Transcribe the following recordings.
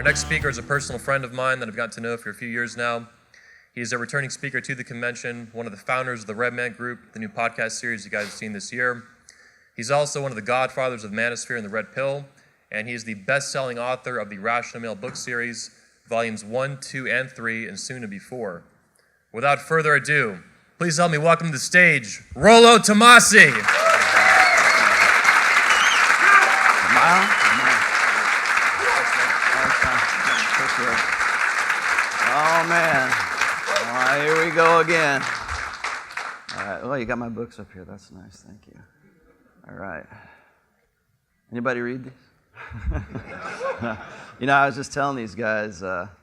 Our next speaker is a personal friend of mine that I've gotten to know for a few years now. He's a returning speaker to the convention, one of the founders of the Red Man Group, the new podcast series you guys have seen this year. He's also one of the godfathers of Manosphere and the Red Pill, and he is the best-selling author of the Rational Male book series, volumes 1, 2, and 3, and soon to be 4. Without further ado, please help me welcome to the stage, Rollo Tomassi. Oh, man. Here we go again. All right. Well, you got my books up here. That's nice. Thank you. All right. Anybody read these? I was just telling these guys, I'm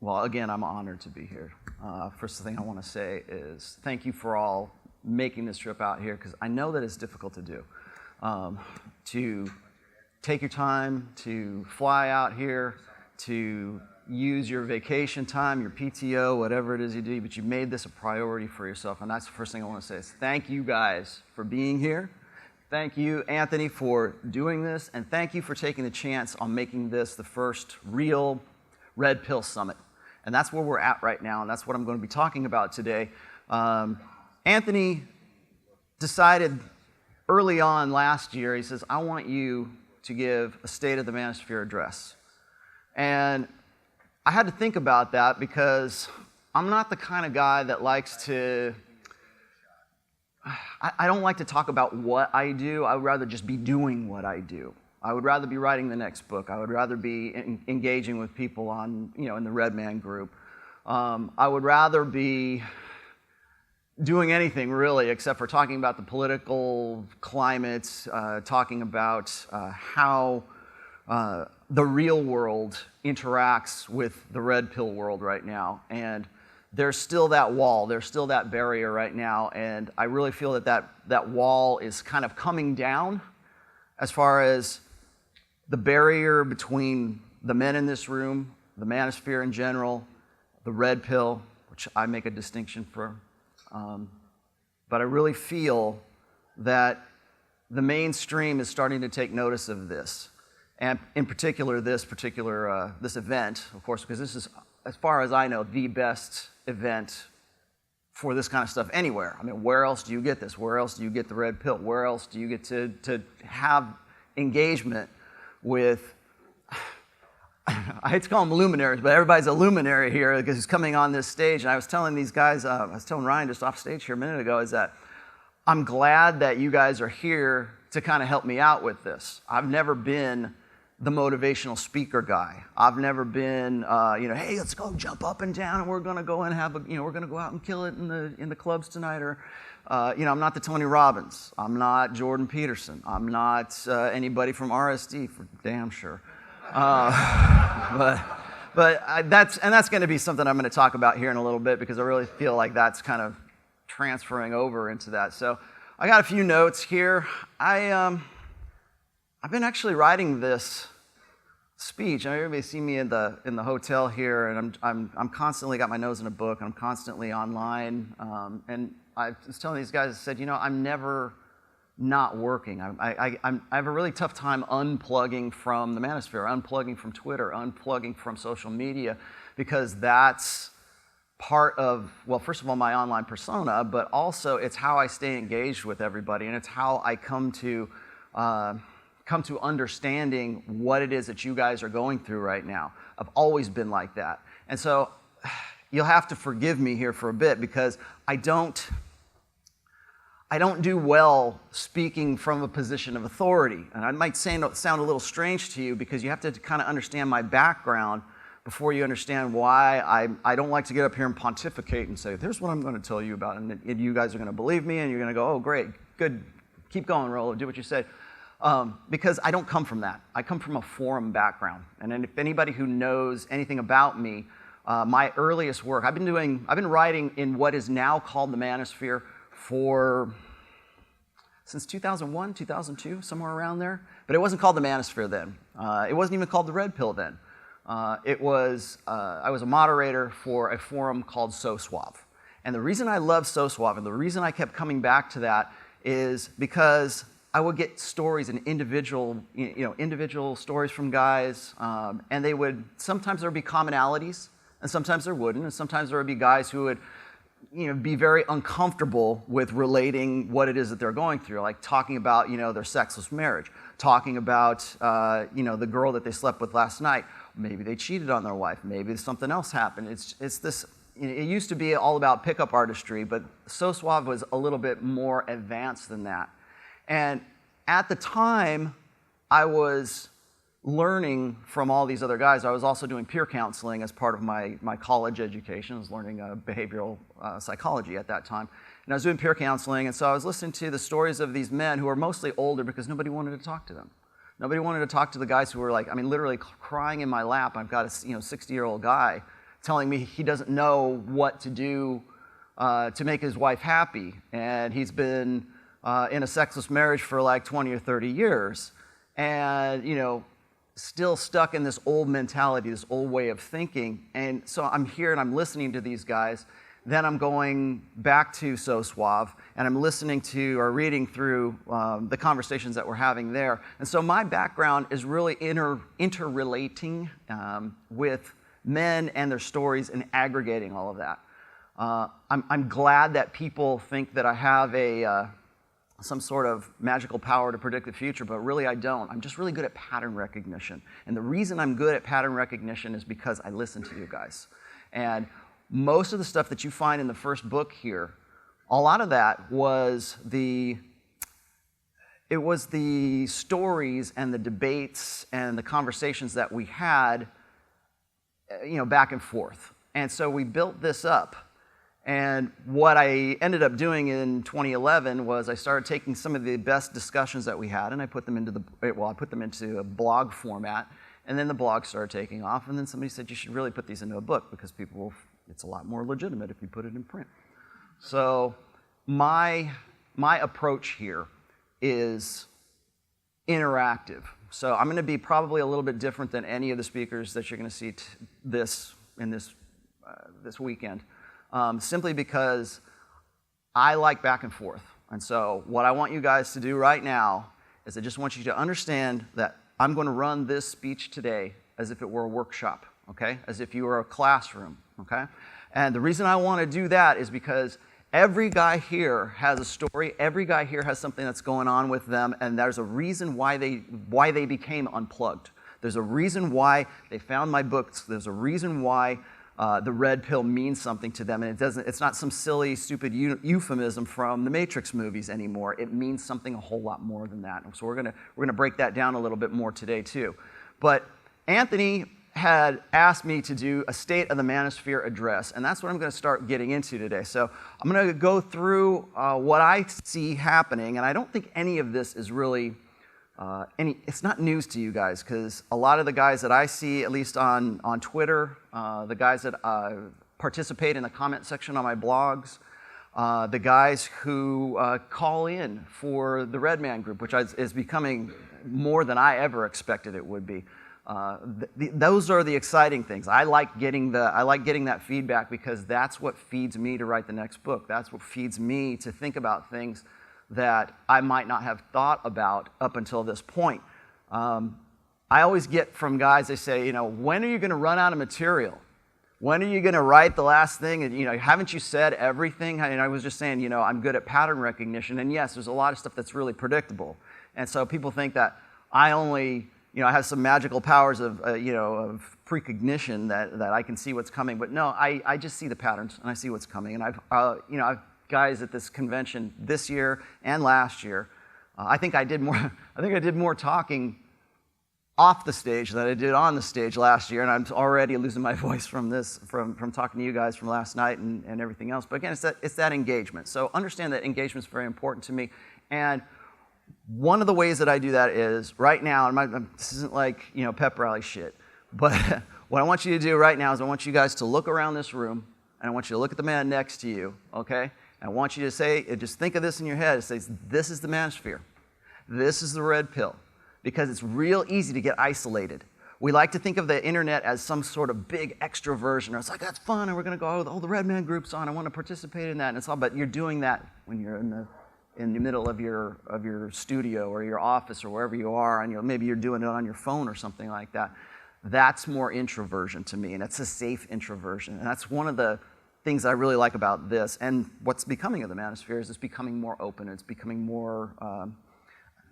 honored to be here. First thing I want to say is thank you for all making this trip out here, because I know that it's difficult to do. To take your time to fly out here, to use your vacation time, your PTO, whatever it is you do, but you made this a priority for yourself, and that's the first thing I want to say is thank you guys for being here. Thank you, Anthony, for doing this, and thank you for taking the chance on making this the first real Red Pill Summit. And that's where we're at right now, and that's what I'm going to be talking about today. Anthony decided early on last year, he says, I want you to give a State of the Manosphere Address. And I had to think about that because I'm not the kind of guy that likes to, I don't like to talk about what I do. I would rather just be doing what I do. I would rather be writing the next book. I would rather be engaging with people on, in the Red Man Group. I would rather be doing anything really except for talking about the political climate, talking about how the real world interacts with the red pill world right now. And there's still that wall, there's still that barrier right now, and I really feel that wall is kind of coming down as far as the barrier between the men in this room, the manosphere in general, the red pill, which I make a distinction for. But I really feel that the mainstream is starting to take notice of this. And in particular, this event, of course, because this is, as far as I know, the best event for this kind of stuff anywhere. I mean, where else do you get this? Where else do you get the red pill? Where else do you get to have engagement with, I hate to call them luminaries, but everybody's a luminary here because he's coming on this stage. And I was telling these guys, I was telling Ryan just off stage here a minute ago, is that I'm glad that you guys are here to kind of help me out with this. I've never been the motivational speaker guy. I've never been, hey, let's go jump up and down, and we're going to go and have we're going to go out and kill it in the clubs tonight. Or, I'm not the Tony Robbins. I'm not Jordan Peterson. I'm not anybody from RSD for damn sure. But that's going to be something I'm going to talk about here in a little bit because I really feel like that's kind of transferring over into that. So I got a few notes here. I've been actually writing this speech. I mean, everybody see me in the hotel here, and I'm constantly got my nose in a book. I'm constantly online, and I was telling these guys, I said, I'm never not working. I have a really tough time unplugging from the manosphere, unplugging from Twitter, unplugging from social media, because that's part of, well, first of all, my online persona, but also it's how I stay engaged with everybody, and it's how I come to understanding what it is that you guys are going through right now. I've always been like that. And so you'll have to forgive me here for a bit because I don't do well speaking from a position of authority. And I might sound a little strange to you because you have to kind of understand my background before you understand why I don't like to get up here and pontificate and say, here's what I'm going to tell you about, and you guys are going to believe me, and you're going to go, oh, great, good, keep going, Rollo, do what you say. Because I don't come from that. I come from a forum background. And then if anybody who knows anything about me, my earliest work, I've been writing in what is now called the Manosphere since 2001, 2002, somewhere around there. But it wasn't called the Manosphere then. It wasn't even called the Red Pill then. I was a moderator for a forum called So Suave. And the reason I love So Suave and the reason I kept coming back to that is because I would get stories and individual stories from guys, and sometimes there would be commonalities, and sometimes there wouldn't, and sometimes there would be guys who would be very uncomfortable with relating what it is that they're going through, like talking about, their sexless marriage, talking about, the girl that they slept with last night. Maybe they cheated on their wife. Maybe something else happened. It's this. It used to be all about pickup artistry, but So Suave was a little bit more advanced than that. And at the time, I was learning from all these other guys. I was also doing peer counseling as part of my college education. I was learning behavioral psychology at that time. And I was doing peer counseling, and so I was listening to the stories of these men who are mostly older because nobody wanted to talk to them. Nobody wanted to talk to the guys who were literally crying in my lap. I've got a 60-year-old guy telling me he doesn't know what to do to make his wife happy. And he's been in a sexless marriage for like 20 or 30 years. And, still stuck in this old mentality, this old way of thinking. And so I'm here and I'm listening to these guys. Then I'm going back to So Suave, and I'm listening to or reading through the conversations that we're having there. And so my background is really interrelating with men and their stories and aggregating all of that. I'm glad that people think that I have some sort of magical power to predict the future, but really I don't. I'm just really good at pattern recognition. And the reason I'm good at pattern recognition is because I listen to you guys. And most of the stuff that you find in the first book here, a lot of that was the stories and the debates and the conversations that we had, back and forth. And so we built this up. And what I ended up doing in 2011 was I started taking some of the best discussions that we had, and I put them into a blog format. And then the blog started taking off, and then somebody said, you should really put these into a book because it's a lot more legitimate if you put it in print. So my approach here is interactive. So I'm going to be probably a little bit different than any of the speakers that you're going to see this weekend, simply because I like back and forth. And so what I want you guys to do right now is I just want you to understand that I'm going to run this speech today as if it were a workshop, okay? As if you were a classroom, okay? And the reason I want to do that is because every guy here has a story. Every guy here has something that's going on with them, and there's a reason why they became unplugged. There's a reason why they found my books. There's a reason why the red pill means something to them, and it's not some silly, stupid euphemism from the Matrix movies anymore. It means something a whole lot more than that. So we're gonna break that down a little bit more today too. But Anthony had asked me to do a State of the Manosphere Address, and that's what I'm going to start getting into today. So I'm going to go through what I see happening, and I don't think any of this is really it's not news to you guys, because a lot of the guys that I see, at least on Twitter, the guys that participate in the comment section on my blogs, the guys who call in for the Red Man group, which is becoming more than I ever expected it would be. Those are the exciting things. I like getting that feedback because that's what feeds me to write the next book. That's what feeds me to think about things that I might not have thought about up until this point. I always get from guys, they say, when are you going to run out of material? When are you going to write the last thing? And, haven't you said everything? And I was just saying, I'm good at pattern recognition. And yes, there's a lot of stuff that's really predictable. And so people think that I only, I have some magical powers of precognition that I can see what's coming. But no, I just see the patterns and I see what's coming. And I've guys at this convention this year and last year, I think I did more talking off the stage than I did on the stage last year, and I'm already losing my voice from talking to you guys from last night and everything else. But again, it's that engagement. So understand that engagement is very important to me. And one of the ways that I do that is right now, and this isn't like pep rally shit, but what I want you to do right now is I want you guys to look around this room, and I want you to look at the man next to you, okay? And I want you to say, just think of this in your head. It says, this is the manosphere. This is the red pill. Because it's real easy to get isolated. We like to think of the internet as some sort of big extroversion. Or it's like, that's fun, and we're going to go, oh, the Red Man group's on. I want to participate in that. And it's all, but you're doing that when you're in the in the middle of your studio or your office or wherever you are, and maybe you're doing it on your phone or something like that. That's more introversion to me, and it's a safe introversion. And that's one of the things I really like about this. And what's becoming of the Manosphere is it's becoming more open. It's becoming more,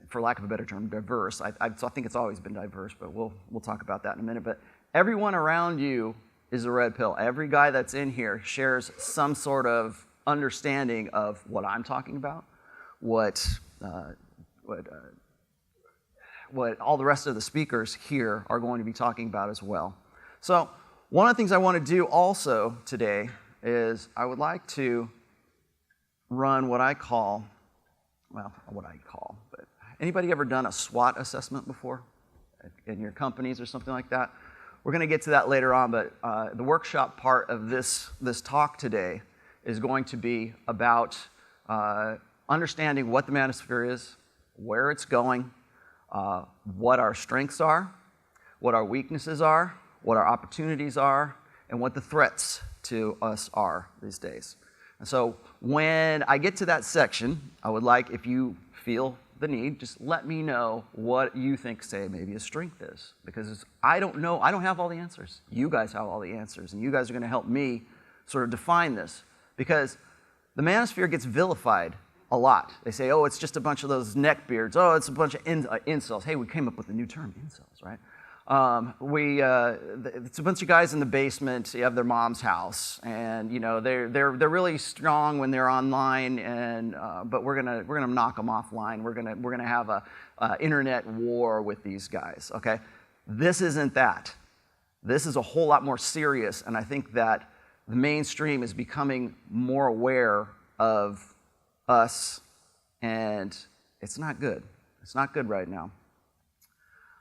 for lack of a better term, diverse. I think it's always been diverse, but we'll talk about that in a minute. But everyone around you is a red pill. Every guy that's in here shares some sort of understanding of what I'm talking about, what all the rest of the speakers here are going to be talking about as well. So one of the things I want to do also today is I would like to run what I call, but anybody ever done a SWOT assessment before in your companies or something like that? We're going to get to that later on, but the workshop part of this talk today is going to be about understanding what the Manosphere is, where it's going, what our strengths are, what our weaknesses are, what our opportunities are, and what the threats to us are these days. And so when I get to that section, I would like, if you feel the need, just let me know what you think, say, maybe a strength is. Because I don't know, I don't have all the answers. You guys have all the answers, and you guys are going to help me sort of define this. Because the Manosphere gets vilified a lot. They say, oh, it's just a bunch of those neckbeards. Oh, it's a bunch of incels. Hey, we came up with a new term, incels, right? It's a bunch of guys in the basement. You have their mom's house, and they're really strong when they're online, and but we're gonna knock them offline. We're gonna have a internet war with these guys. Okay, this isn't that. This is a whole lot more serious, and I think that the mainstream is becoming more aware of us, and it's not good. It's not good right now.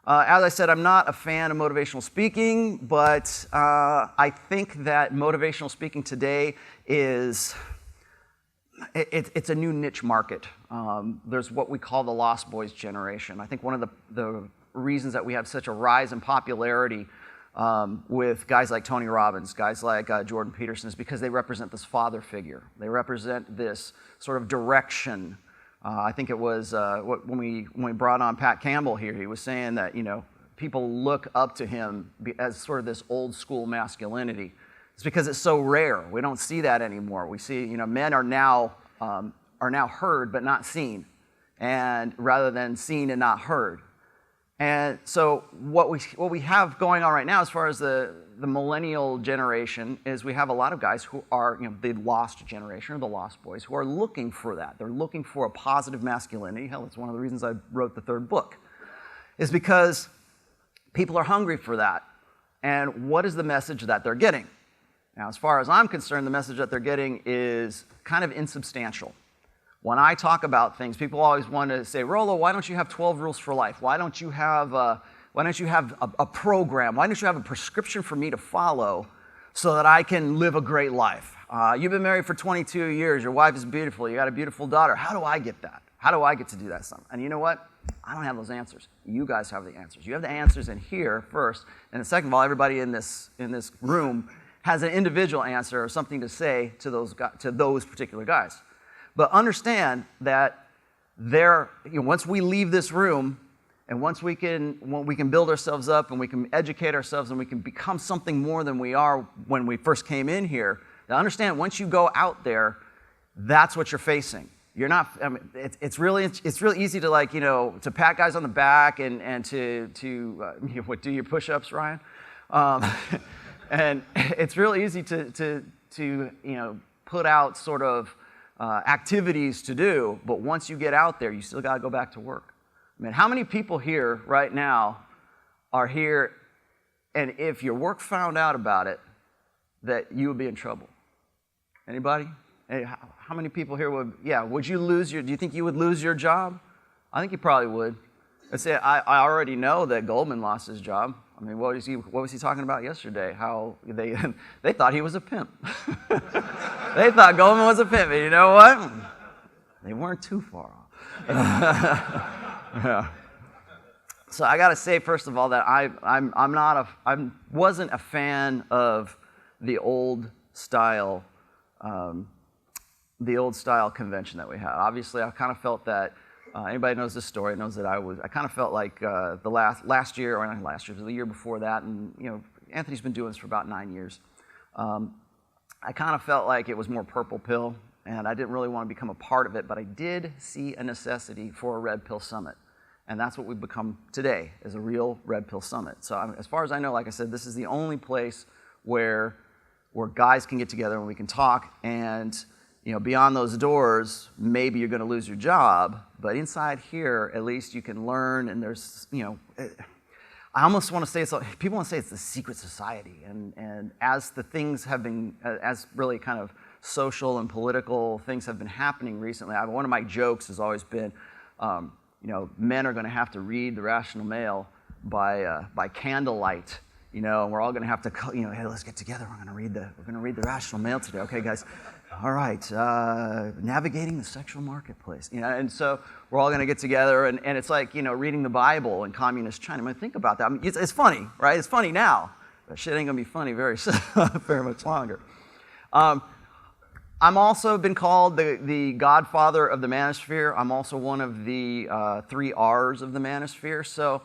As I said, I'm not a fan of motivational speaking, but I think that motivational speaking today is, it's a new niche market. There's what we call the Lost Boys generation. I think one of the reasons that we have such a rise in popularity with guys like Tony Robbins, guys like Jordan Peterson, is because they represent this father figure. They represent this sort of direction. I think it was when we brought on Pat Campbell here, he was saying that people look up to him as sort of this old school masculinity. It's because it's so rare. We don't see that anymore. We see men are now heard but not seen, and rather than seen and not heard. And so what we have going on right now as far as the millennial generation is we have a lot of guys who are the lost generation or the lost boys who are looking for that. They're looking for a positive masculinity. Hell, it's one of the reasons I wrote the third book, is because people are hungry for that. And what is the message that they're getting? Now, as far as I'm concerned, the message that they're getting is kind of insubstantial. When I talk about things, people always want to say, Rollo, why don't you have 12 rules for life? Why don't you have a program? Why don't you have a prescription for me to follow so that I can live a great life? You've been married for 22 years. Your wife is beautiful. You got a beautiful daughter. How do I get that? How do I get to do that stuff? And you know what? I don't have those answers. You guys have the answers. You have the answers in here first. And then second of all, everybody in this room has an individual answer or something to say to those particular guys. But understand that once we leave this room, and once we can build ourselves up, and we can educate ourselves, and we can become something more than we are when we first came in here. Now understand, once you go out there, that's what you're facing. You're not. I mean, it's really easy to to pat guys on the back and to do your push-ups, Ryan, and it's really easy to put out sort of activities to do, but once you get out there, you still got to go back to work. I mean, how many people here right now are here, and if your work found out about it, that you would be in trouble? Anybody? Hey, how many people here would you lose do you think you would lose your job? I think you probably would. Let's say I already know that Goldman lost his job. I mean, what was he talking about yesterday? How they thought he was a pimp. They thought Goldman was a pimp. And you know what? They weren't too far off. Yeah. So I got to say, first of all, that I wasn't a fan of the old style the old style convention that we had. Obviously, I kind of felt that anybody knows this story knows that I kind of felt like the last year, or not last year, but the year before that, and Anthony's been doing this for about 9 years. I kind of felt like it was more purple pill, and I didn't really want to become a part of it, but I did see a necessity for a red pill summit. And that's what we've become today, is a real red pill summit. So as far as I know, like I said, this is the only place where guys can get together and we can talk, and beyond those doors, maybe you're going to lose your job, but inside here, at least you can learn, and there's, I almost want to say people want to say it's the secret society, and as the things have been, as really kind of social and political things have been happening recently, one of my jokes has always been, men are going to have to read the Rational Mail by candlelight, and we're all going to have to, hey, let's get together. We're going to read the Rational Mail today. Okay, guys. All right. Navigating the sexual marketplace. And so we're all going to get together, and it's like reading the Bible in communist China. I mean, think about that. I mean, it's funny, right? It's funny now, but shit ain't going to be funny very much longer. I'm also been called the godfather of the Manosphere. I'm also one of the 3 R's of the Manosphere. So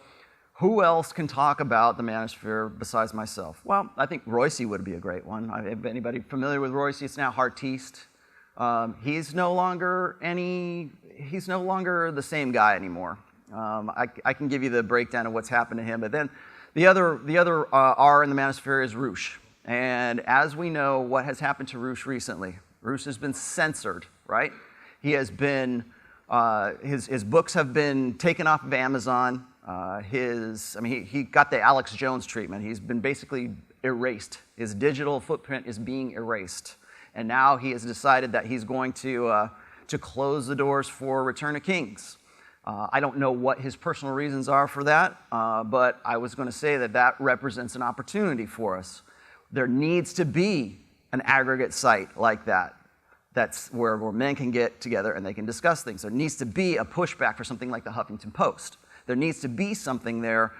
who else can talk about the Manosphere besides myself? Well, I think Royce would be a great one. If anybody familiar with Royce, it's now Heartiste. He's no longer the same guy anymore. I can give you the breakdown of what's happened to him, but then the other R in the Manosphere is Roosh. And as we know, what has happened to Roosh recently? Roosh has been censored, right? He has been, his books have been taken off of Amazon. He got the Alex Jones treatment. He's been basically erased. His digital footprint is being erased. And now he has decided that he's going to close the doors for Return of Kings. I don't know what his personal reasons are for that, but I was going to say that represents an opportunity for us. There needs to be an aggregate site like that. That's where men can get together and they can discuss things. There needs to be a pushback for something like the Huffington Post. There needs to be something there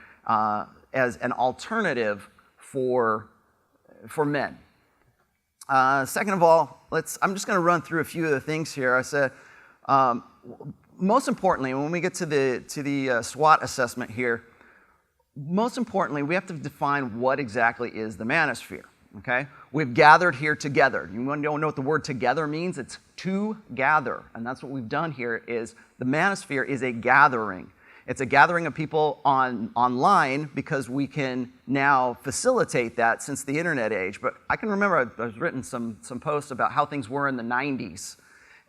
as an alternative for men. Second of all, I'm just going to run through a few of the things here. I said, most importantly, when we get to the SWOT assessment here, most importantly, we have to define what exactly is the Manosphere. Okay? We've gathered here together. You want to know what the word together means? It's to gather. And that's what we've done here is the Manosphere is a gathering. It's a gathering of people online because we can now facilitate that since the internet age. But I can remember I've written some posts about how things were in the 90s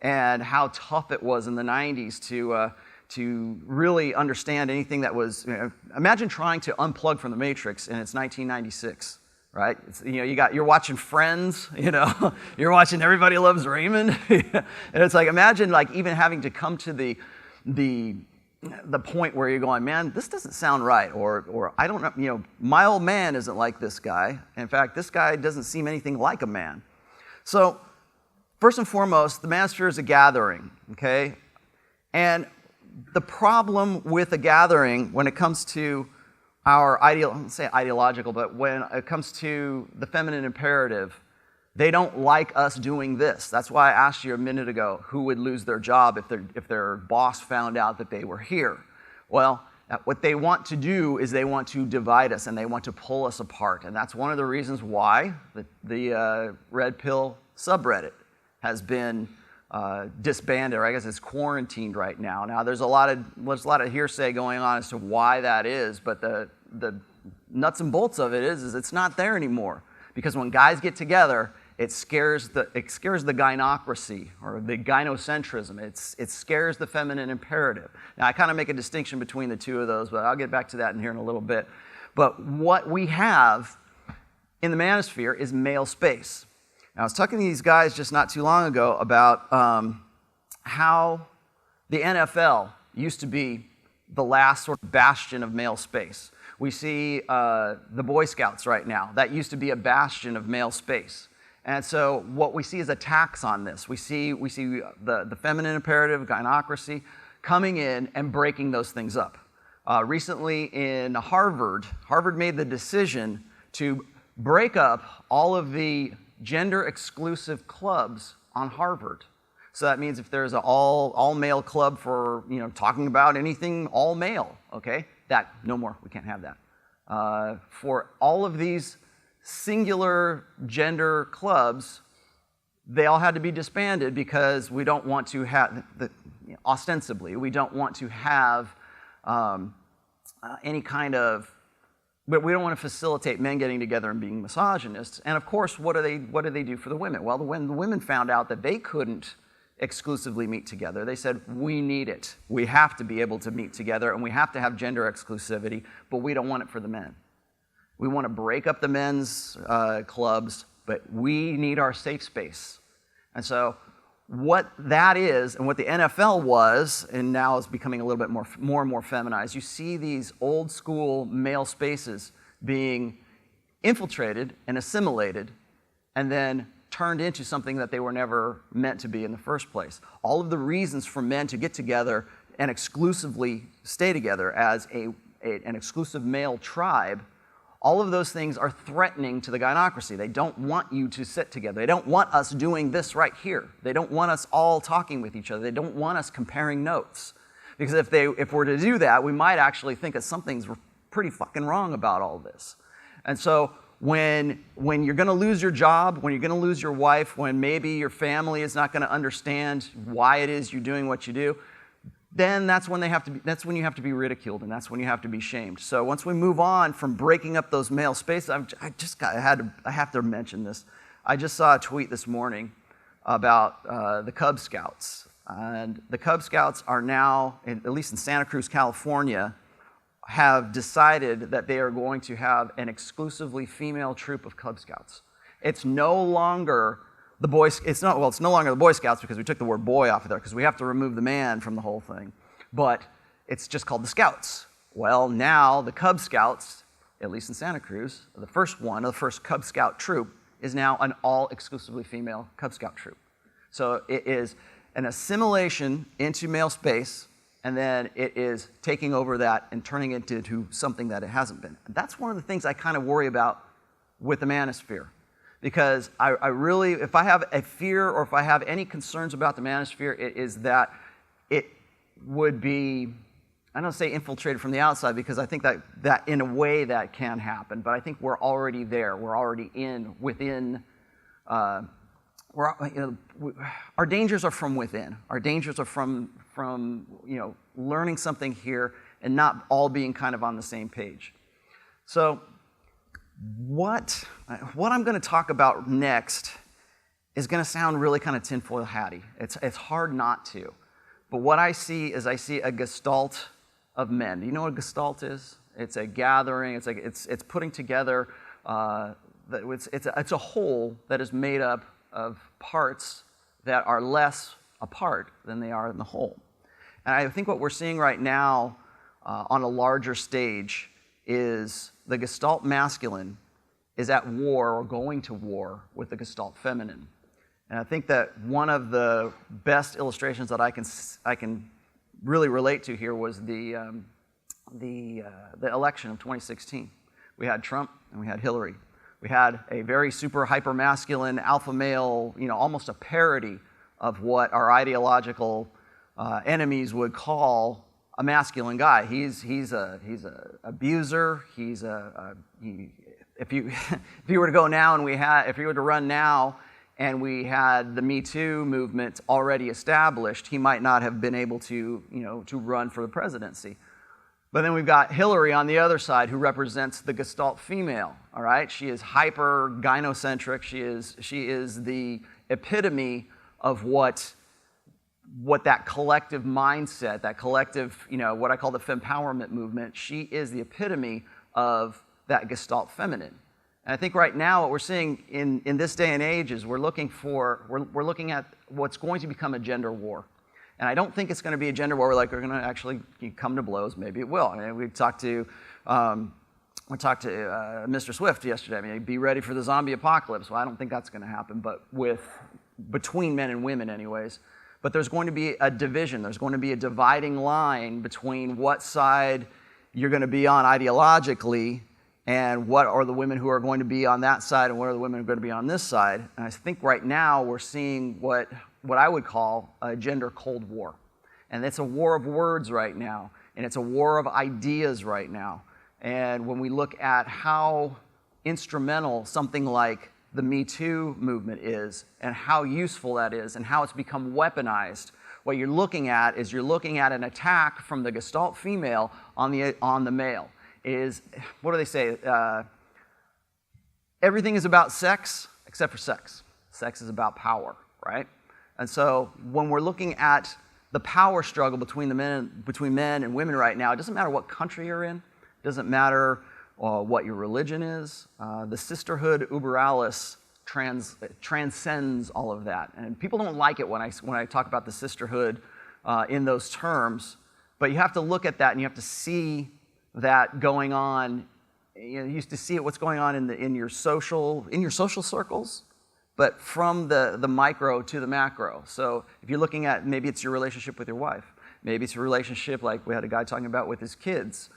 and how tough it was in the 90s to really understand anything that was, imagine trying to unplug from the Matrix and it's 1996. Right? You're watching Friends, you're watching Everybody Loves Raymond. And it's like, imagine like even having to come to the point where you're going, man, this doesn't sound right, or I don't know, my old man isn't like this guy. In fact, this guy doesn't seem anything like a man. So first and foremost, the Manosphere is a gathering, okay? And the problem with a gathering when it comes to our I won't say ideological, but when it comes to the feminine imperative, they don't like us doing this. That's why I asked you a minute ago who would lose their job if their boss found out that they were here. Well, what they want to do is they want to divide us and they want to pull us apart. And that's one of the reasons why the Red Pill subreddit has been disbanded, or I guess it's quarantined right now. Now, there's a lot of hearsay going on as to why that is, but the nuts and bolts of it is it's not there anymore. Because when guys get together, it scares the gynocracy or the gynocentrism. It scares the feminine imperative. Now, I kind of make a distinction between the two of those, but I'll get back to that in here in a little bit. But what we have in the Manosphere is male space. Now, I was talking to these guys just not too long ago about how the NFL used to be the last sort of bastion of male space. We see the Boy Scouts right now. That used to be a bastion of male space. And so what we see is attacks on this. We see the feminine imperative, gynocracy, coming in and breaking those things up. Recently in Harvard made the decision to break up all of the gender-exclusive clubs on Harvard. So that means if there's an all male club for talking about anything all male, okay, that no more. We can't have that. For all of these singular gender clubs, they all had to be disbanded because we don't want to have, ostensibly, we don't want to have any kind of, but we don't want to facilitate men getting together and being misogynists. And of course, what do they do for the women? Well, when the women found out that they couldn't exclusively meet together, they said, we need it. We have to be able to meet together, and we have to have gender exclusivity, but we don't want it for the men. We want to break up the men's clubs, but we need our safe space. And so what that is, and what the NFL was, and now is becoming a little bit more and more feminized, you see these old school male spaces being infiltrated and assimilated, and then turned into something that they were never meant to be in the first place. All of the reasons for men to get together and exclusively stay together as an exclusive male tribe, all of those things are threatening to the gynocracy. They don't want you to sit together. They don't want us doing this right here. They don't want us all talking with each other. They don't want us comparing notes. Because if we're to do that, we might actually think that something's pretty fucking wrong about all this. And so when you're going to lose your job, when you're going to lose your wife, when maybe your family is not going to understand why it is you're doing what you do, then that's when you have to be ridiculed, and that's when you have to be shamed. So once we move on from breaking up those male spaces, I have to mention this. I just saw a tweet this morning about the Cub Scouts, and the Cub Scouts are now, at least in Santa Cruz, California, have decided that they are going to have an exclusively female troop of Cub Scouts. It's no longer the Boy. It's no longer the Boy Scouts because we took the word boy off of there because we have to remove the man from the whole thing. But it's just called the Scouts. Well, now the Cub Scouts, at least in Santa Cruz, the first Cub Scout troop is now an all exclusively female Cub Scout troop. So it is an assimilation into male space, and then it is taking over that and turning it into something that it hasn't been. That's one of the things I kind of worry about with the Manosphere. Because I really, if I have a fear or if I have any concerns about the Manosphere, it is that it would be, I don't say infiltrated from the outside, because I think that in a way that can happen, but I think we're already there. We're already within, our dangers are from within. Our dangers are from learning something here and not all being kind of on the same page. So what I'm going to talk about next is going to sound really kind of tinfoil hatty. It's hard not to. But what I see is a gestalt of men. Do you know what a gestalt is? It's a gathering. It's putting together. It's a whole that is made up of parts that are less apart than they are in the whole. And I think what we're seeing right now on a larger stage is the Gestalt masculine is at war or going to war with the Gestalt feminine. And I think that one of the best illustrations that I can really relate to here was the election of 2016. We had Trump and we had Hillary. We had a very super hyper masculine alpha male, almost a parody of what our ideological enemies would call a masculine guy. He's a abuser. If you were to go now and if you were to run now and we had the Me Too movement already established, he might not have been able to run for the presidency. But then we've got Hillary on the other side, who represents the Gestalt female. All right, she is hyper gynocentric. She is the epitome of what that collective mindset, that collective, what I call the fempowerment movement. She is the epitome of that Gestalt feminine. And I think right now what we're seeing in this day and age is we're looking at what's going to become a gender war. And I don't think it's going to be a gender war where we're going to actually come to blows. Maybe it will. I mean, we talked to Mr. Swift yesterday. I mean, be ready for the zombie apocalypse. Well, I don't think that's going to happen, but between men and women anyways. But there's going to be a division. There's going to be a dividing line between what side you're going to be on ideologically and what are the women who are going to be on that side and what are the women who are going to be on this side. And I think right now we're seeing what what I would call a gender cold war. And it's a war of words right now, and it's a war of ideas right now. And when we look at how instrumental something like the Me Too movement is, and how useful that is, and how it's become weaponized, what you're looking at is an attack from the Gestalt female on the male. What do they say? Everything is about sex except for sex. Sex is about power, right? And so when we're looking at the power struggle between men and women right now, it doesn't matter what country you're in, it doesn't matter what your religion is. The sisterhood uber alles transcends all of that. And people don't like it when I talk about the sisterhood in those terms, but you have to look at that and you have to see that going on. You used to see it, what's going on in your social circles, but from the micro to the macro. So if you're looking at, maybe it's your relationship with your wife, maybe it's a relationship like we had a guy talking about with his kids,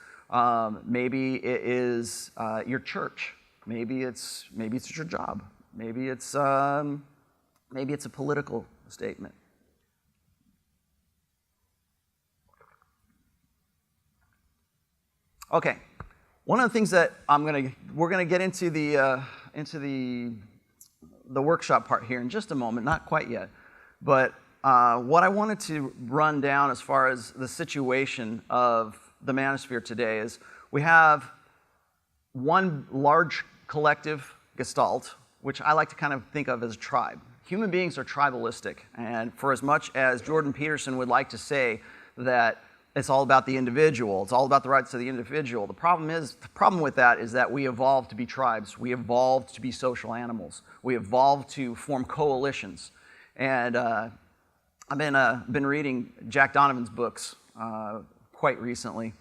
maybe it is your church, maybe it's your job, maybe it's a political statement. Okay, one of the things that we're gonna get into the workshop part here in just a moment, not quite yet, but what I wanted to run down as far as the situation of the Manosphere today is we have one large collective gestalt, which I like to kind of think of as a tribe. Human beings are tribalistic, and for as much as Jordan Peterson would like to say that it's all about the individual, it's all about the rights of the individual, the problem with that is that we evolved to be tribes, we evolved to be social animals, we evolved to form coalitions. And I've been reading Jack Donovan's books quite recently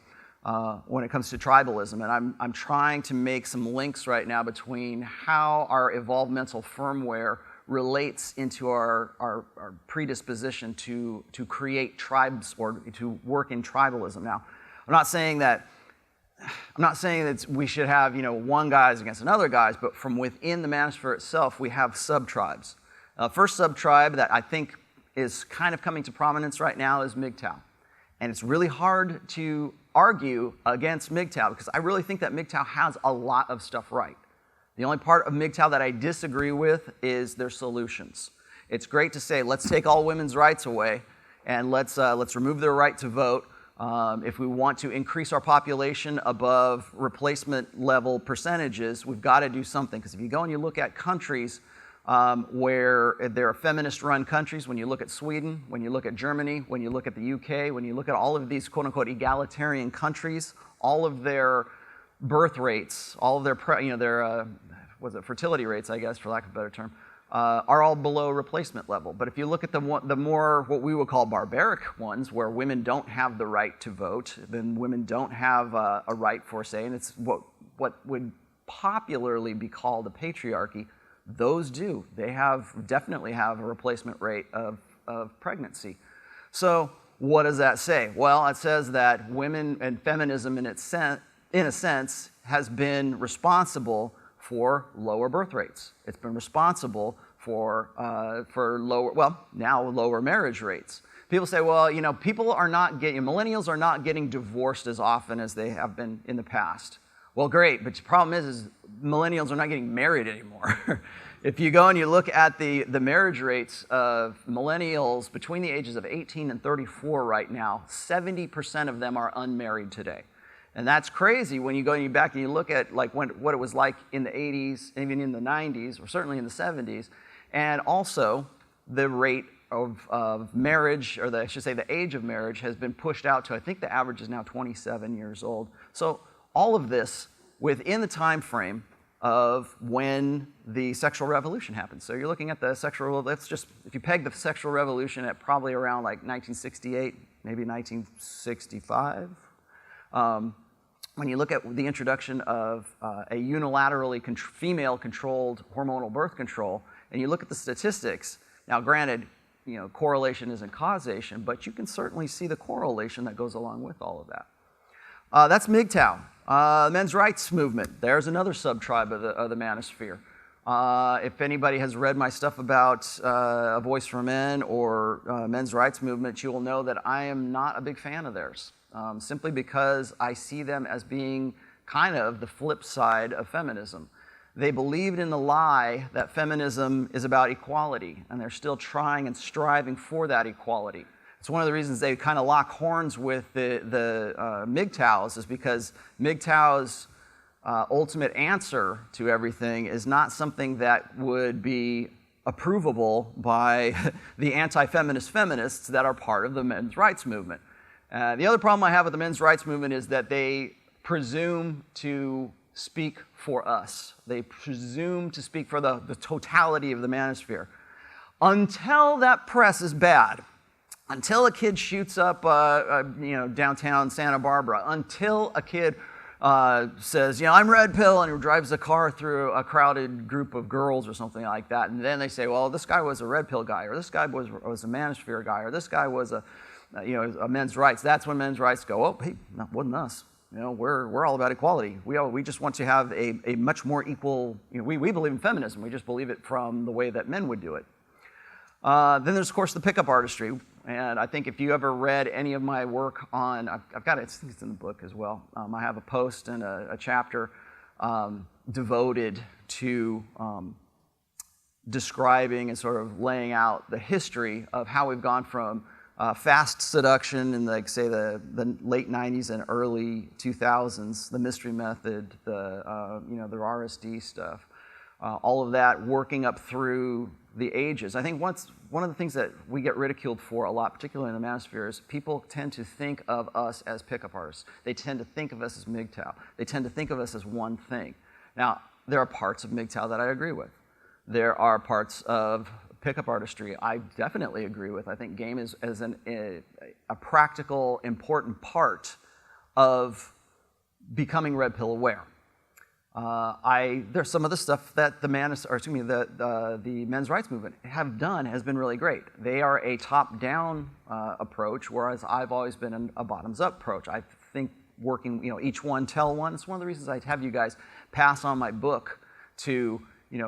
when it comes to tribalism, and I'm trying to make some links right now between how our evolved mental firmware relates into our predisposition to create tribes or to work in tribalism. Now, I'm not saying that we should have one guys against another guys, but from within the Manosphere itself, we have sub-tribes. First sub-tribe that I think is kind of coming to prominence right now is MGTOW. And it's really hard to argue against MGTOW because I really think that MGTOW has a lot of stuff right. The only part of MGTOW that I disagree with is their solutions. It's great to say, let's take all women's rights away and let's remove their right to vote. If we want to increase our population above replacement level percentages, we've got to do something. Because if you go and you look at countries where there are feminist-run countries, when you look at Sweden, when you look at Germany, when you look at the UK, when you look at all of these quote-unquote egalitarian countries, all of their birth rates, all of their fertility rates, I guess, for lack of a better term, are all below replacement level. But if you look at the more what we would call barbaric ones, where women don't have the right to vote, then women don't have a right for say, and it's what would popularly be called a patriarchy. Those do. They definitely have a replacement rate of pregnancy. So what does that say? Well, it says that women and feminism in a sense has been responsible for lower birth rates. It's been responsible for lower marriage rates. People say, well, millennials are not getting divorced as often as they have been in the past. Well, great, but the problem is millennials are not getting married anymore. If you go and you look at the marriage rates of millennials between the ages of 18 and 34 right now, 70% of them are unmarried today. And that's crazy when you go back and you look at what it was like in the 80s, even in the 90s, or certainly in the 70s, and also the rate of marriage, or I should say the age of marriage, has been pushed out to, I think the average is now 27 years old. So all of this within the time frame of when the sexual revolution happened. So you're looking at the if you peg the sexual revolution at probably around like 1968, maybe 1965, when you look at the introduction of a unilaterally female-controlled hormonal birth control, and you look at the statistics, now granted, correlation isn't causation, but you can certainly see the correlation that goes along with all of that. That's MGTOW. Men's rights movement, there's another sub-tribe of the Manosphere. If anybody has read my stuff about A Voice for Men or men's rights movement, you will know that I am not a big fan of theirs, simply because I see them as being kind of the flip side of feminism. They believed in the lie that feminism is about equality, and they're still trying and striving for that equality. It's one of the reasons they kind of lock horns with the MGTOWs, is because MGTOW's ultimate answer to everything is not something that would be approvable by the anti-feminist feminists that are part of the men's rights movement. The other problem I have with the men's rights movement is that they presume to speak for us. They presume to speak for the totality of the manosphere. Until that press is bad, until a kid shoots up downtown Santa Barbara, until a kid says, I'm red pill, and drives a car through a crowded group of girls or something like that, and then they say, well, this guy was a red pill guy, or this guy was a manosphere guy, or this guy was a men's rights. That's when men's rights go, oh, hey, that wasn't us. We're all about equality. We just want to have a much more equal. We believe in feminism. We just believe it from the way that men would do it. Then there's, of course, the pickup artistry. And I think if you ever read any of my work on, I've got it, I think it's in the book as well. I have a post and a chapter devoted to describing and sort of laying out the history of how we've gone from fast seduction in, like, say, the late 90s and early 2000s, the mystery method, the RSD stuff, all of that working up through the ages. I think one of the things that we get ridiculed for a lot, particularly in the manosphere, is people tend to think of us as pickup artists. They tend to think of us as MGTOW. They tend to think of us as one thing. Now, there are parts of MGTOW that I agree with. There are parts of pickup artistry I definitely agree with. I think game is a practical, important part of becoming red pill aware. There's some of the stuff that the men's rights movement have done has been really great. They are a top-down approach, whereas I've always been a bottoms-up approach. I think working, each one tell one. It's one of the reasons I have you guys pass on my book to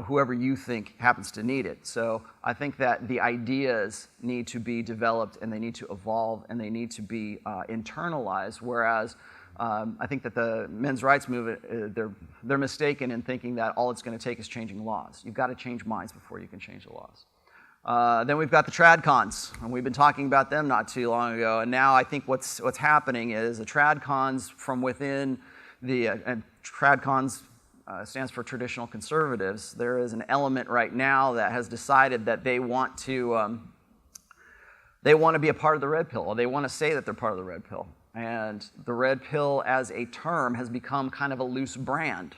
whoever you think happens to need it. So I think that the ideas need to be developed, and they need to evolve, and they need to be internalized, whereas I think that the men's rights movement, they're mistaken in thinking that all it's going to take is changing laws. You've got to change minds before you can change the laws. Then we've got the tradcons, and we've been talking about them not too long ago. And now I think what's happening is the tradcons from within the tradcons stands for traditional conservatives. There is an element right now that has decided that they want to be a part of the red pill, or they want to say that they're part of the red pill. And the red pill as a term has become kind of a loose brand.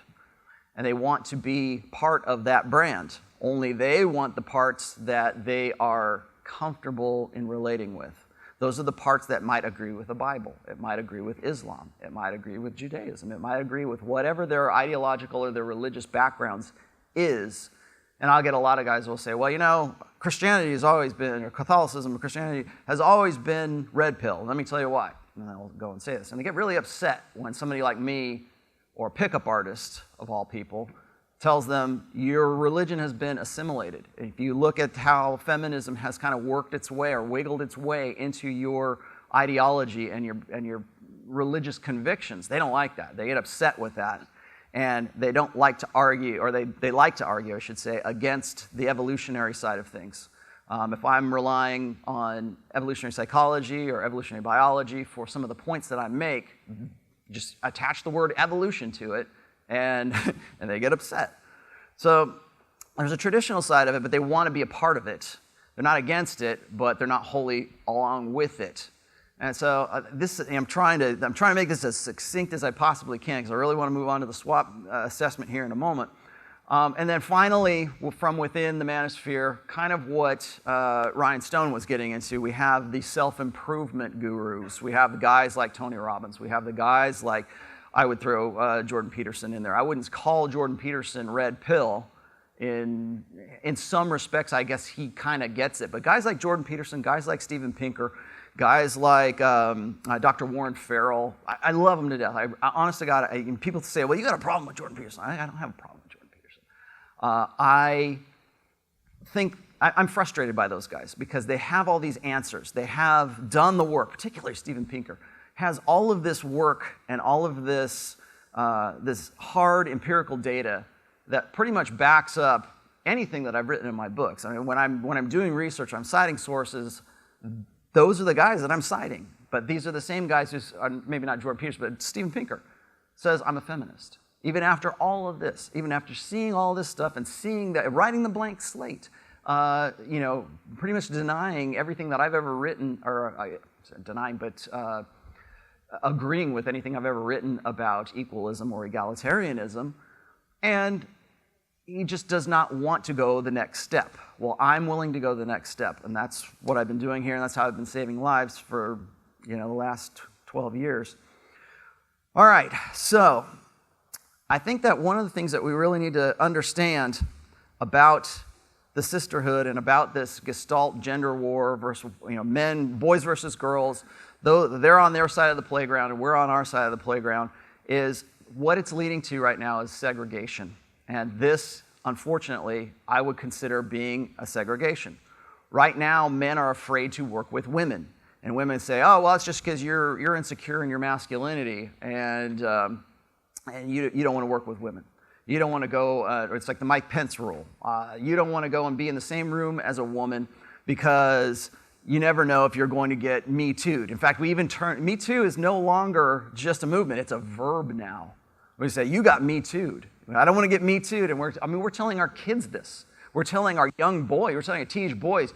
And they want to be part of that brand. Only they want the parts that they are comfortable in relating with. Those are the parts that might agree with the Bible. It might agree with Islam. It might agree with Judaism. It might agree with whatever their ideological or their religious backgrounds is. And I'll get a lot of guys who will say, well, Christianity has always been, or Catholicism or Christianity has always been red pill. Let me tell you why. And I'll go and say this. And they get really upset when somebody like me, or a pickup artist of all people, tells them your religion has been assimilated. If you look at how feminism has kind of worked its way or wiggled its way into your ideology and your religious convictions, they don't like that. They get upset with that. And they don't like to argue, or they like to argue, I should say, against the evolutionary side of things. If I'm relying on evolutionary psychology or evolutionary biology for some of the points that I make, just attach the word evolution to it, and they get upset. So there's a traditional side of it, but they want to be a part of it. They're not against it, but they're not wholly along with it. And so I'm trying to make this as succinct as I possibly can, because I really want to move on to the SWOT assessment here in a moment. And then finally, from within the manosphere, kind of what Ryan Stone was getting into, we have the self-improvement gurus. We have the guys like Tony Robbins. We have the guys like, I would throw Jordan Peterson in there. I wouldn't call Jordan Peterson red pill. In some respects, I guess he kind of gets it. But guys like Jordan Peterson, guys like Steven Pinker, guys like Dr. Warren Farrell, I love them to death. I honest to God, people say, well, you got a problem with Jordan Peterson. I don't have a problem with Jordan Peterson. I think I'm frustrated by those guys because they have all these answers. They have done the work, particularly Steven Pinker, has all of this work and all of this, this hard empirical data that pretty much backs up anything that I've written in my books. I mean, when I'm doing research, I'm citing sources, those are the guys that I'm citing. But these are the same guys who are, maybe not Jordan Peterson, but Steven Pinker says, I'm a feminist. Even after all of this, even after seeing all this stuff and seeing that, writing the blank slate, you know, pretty much denying everything that I've ever written, or denying, but agreeing with anything I've ever written about equalism or egalitarianism, and he just does not want to go the next step. Well, I'm willing to go the next step, and that's what I've been doing here, and that's how I've been saving lives for, you know, the last 12 years. All right, so I think that one of the things that we really need to understand about the sisterhood and about this Gestalt gender war versus, you know, men, boys versus girls, though they're on their side of the playground and we're on our side of the playground, is what it's leading to right now is segregation. And this, unfortunately, I would consider being a segregation. Right now, men are afraid to work with women. And women say, oh, well, it's just because you're insecure in your masculinity and you don't want to work with women. You don't want to go, it's like the Mike Pence rule. You don't want to go and be in the same room as a woman because you never know if you're going to get Me Too'd. In fact, we even Me Too is no longer just a movement, it's a verb now. We say, you got Me Too'd. I don't want to get Me Too'd. And we're telling our kids this. We're telling our young boys, we're telling our teenage boys,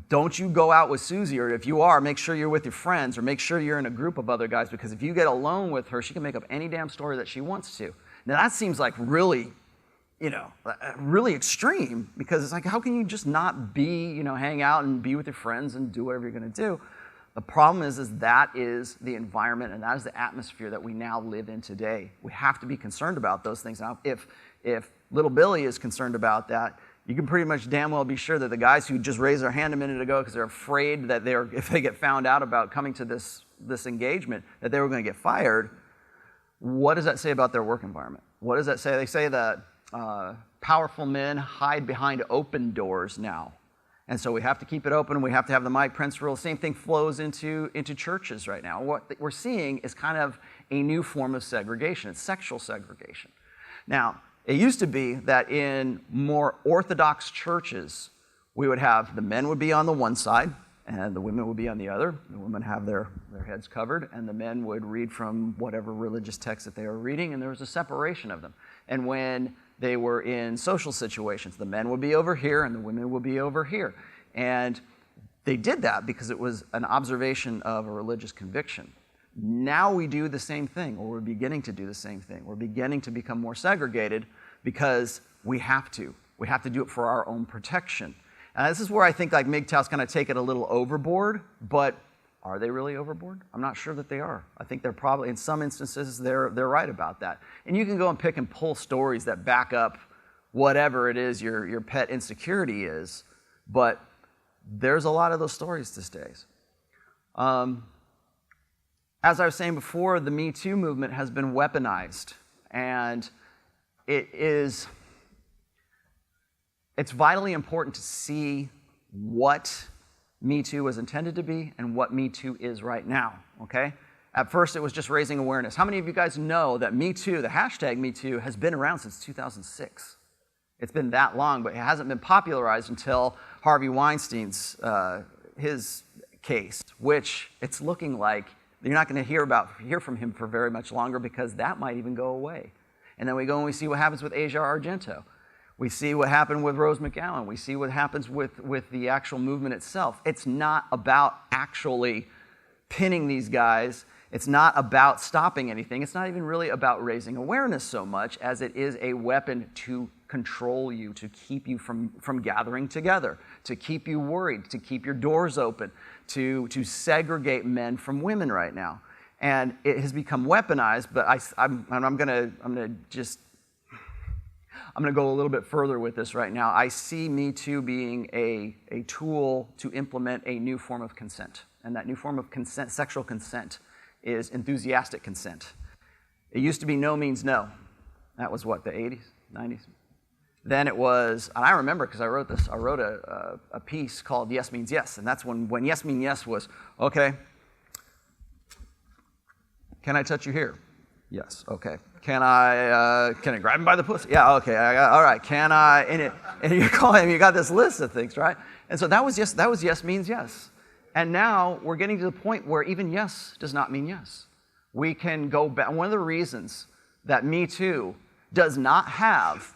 don't you go out with Susie, or if you are, make sure you're with your friends, or make sure you're in a group of other guys, because if you get alone with her, she can make up any damn story that she wants to. Now that seems like really, you know, really extreme, because it's like, how can you just not be, you know, hang out and be with your friends and do whatever you're going to do? The problem is that is the environment and that is the atmosphere that we now live in today. We have to be concerned about those things. Now, if little Billy is concerned about that, you can pretty much damn well be sure that the guys who just raised their hand a minute ago because they're afraid that if they get found out about coming to this engagement, that they were going to get fired, what does that say about their work environment? What does that say? They say that powerful men hide behind open doors now. And so we have to keep it open. We have to have the Mike Pence rule. Same thing flows into churches right now. What we're seeing is kind of a new form of segregation. It's sexual segregation. Now, it used to be that in more Orthodox churches, we would have the men would be on the one side and the women would be on the other. The women have their heads covered, and the men would read from whatever religious text that they were reading, and there was a separation of them. And when they were in social situations, the men would be over here and the women would be over here. And they did that because it was an observation of a religious conviction. Now we do the same thing, or we're beginning to do the same thing. We're beginning to become more segregated because we have to. We have to do it for our own protection. And this is where I think like MGTOW's kind of take it a little overboard, but are they really overboard? I'm not sure that they are. I think they're probably, in some instances, they're right about that. And you can go and pick and pull stories that back up whatever it is your pet insecurity is, but there's a lot of those stories these days. As I was saying before, the Me Too movement has been weaponized, and it's vitally important to see what Me Too was intended to be and what Me Too is right now, okay? At first, it was just raising awareness. How many of you guys know that Me Too, the hashtag Me Too, has been around since 2006? It's been that long, but it hasn't been popularized until Harvey Weinstein's, his case, which it's looking like you're not going to hear from him for very much longer because that might even go away. And then we go and we see what happens with Asia Argento. We see what happened with Rose McGowan. We see what happens with the actual movement itself. It's not about actually pinning these guys. It's not about stopping anything. It's not even really about raising awareness so much as it is a weapon to control you, to keep you from gathering together, to keep you worried, to keep your doors open, to segregate men from women right now. And it has become weaponized, but I'm gonna go a little bit further with this right now. I see Me Too being a tool to implement a new form of consent. And that new form of consent, sexual consent, is enthusiastic consent. It used to be no means no. That was what, the 80s, 90s? Then it was, and I remember because I wrote this, I wrote a piece called Yes Means Yes, and that's when yes means yes was, okay, can I touch you here? Yes, okay. Can I grab him by the pussy? Yeah, okay, all right, can I, and you call him, you got this list of things, right? And so that was yes means yes. And now we're getting to the point where even yes does not mean yes. We can go back. One of the reasons that Me Too does not have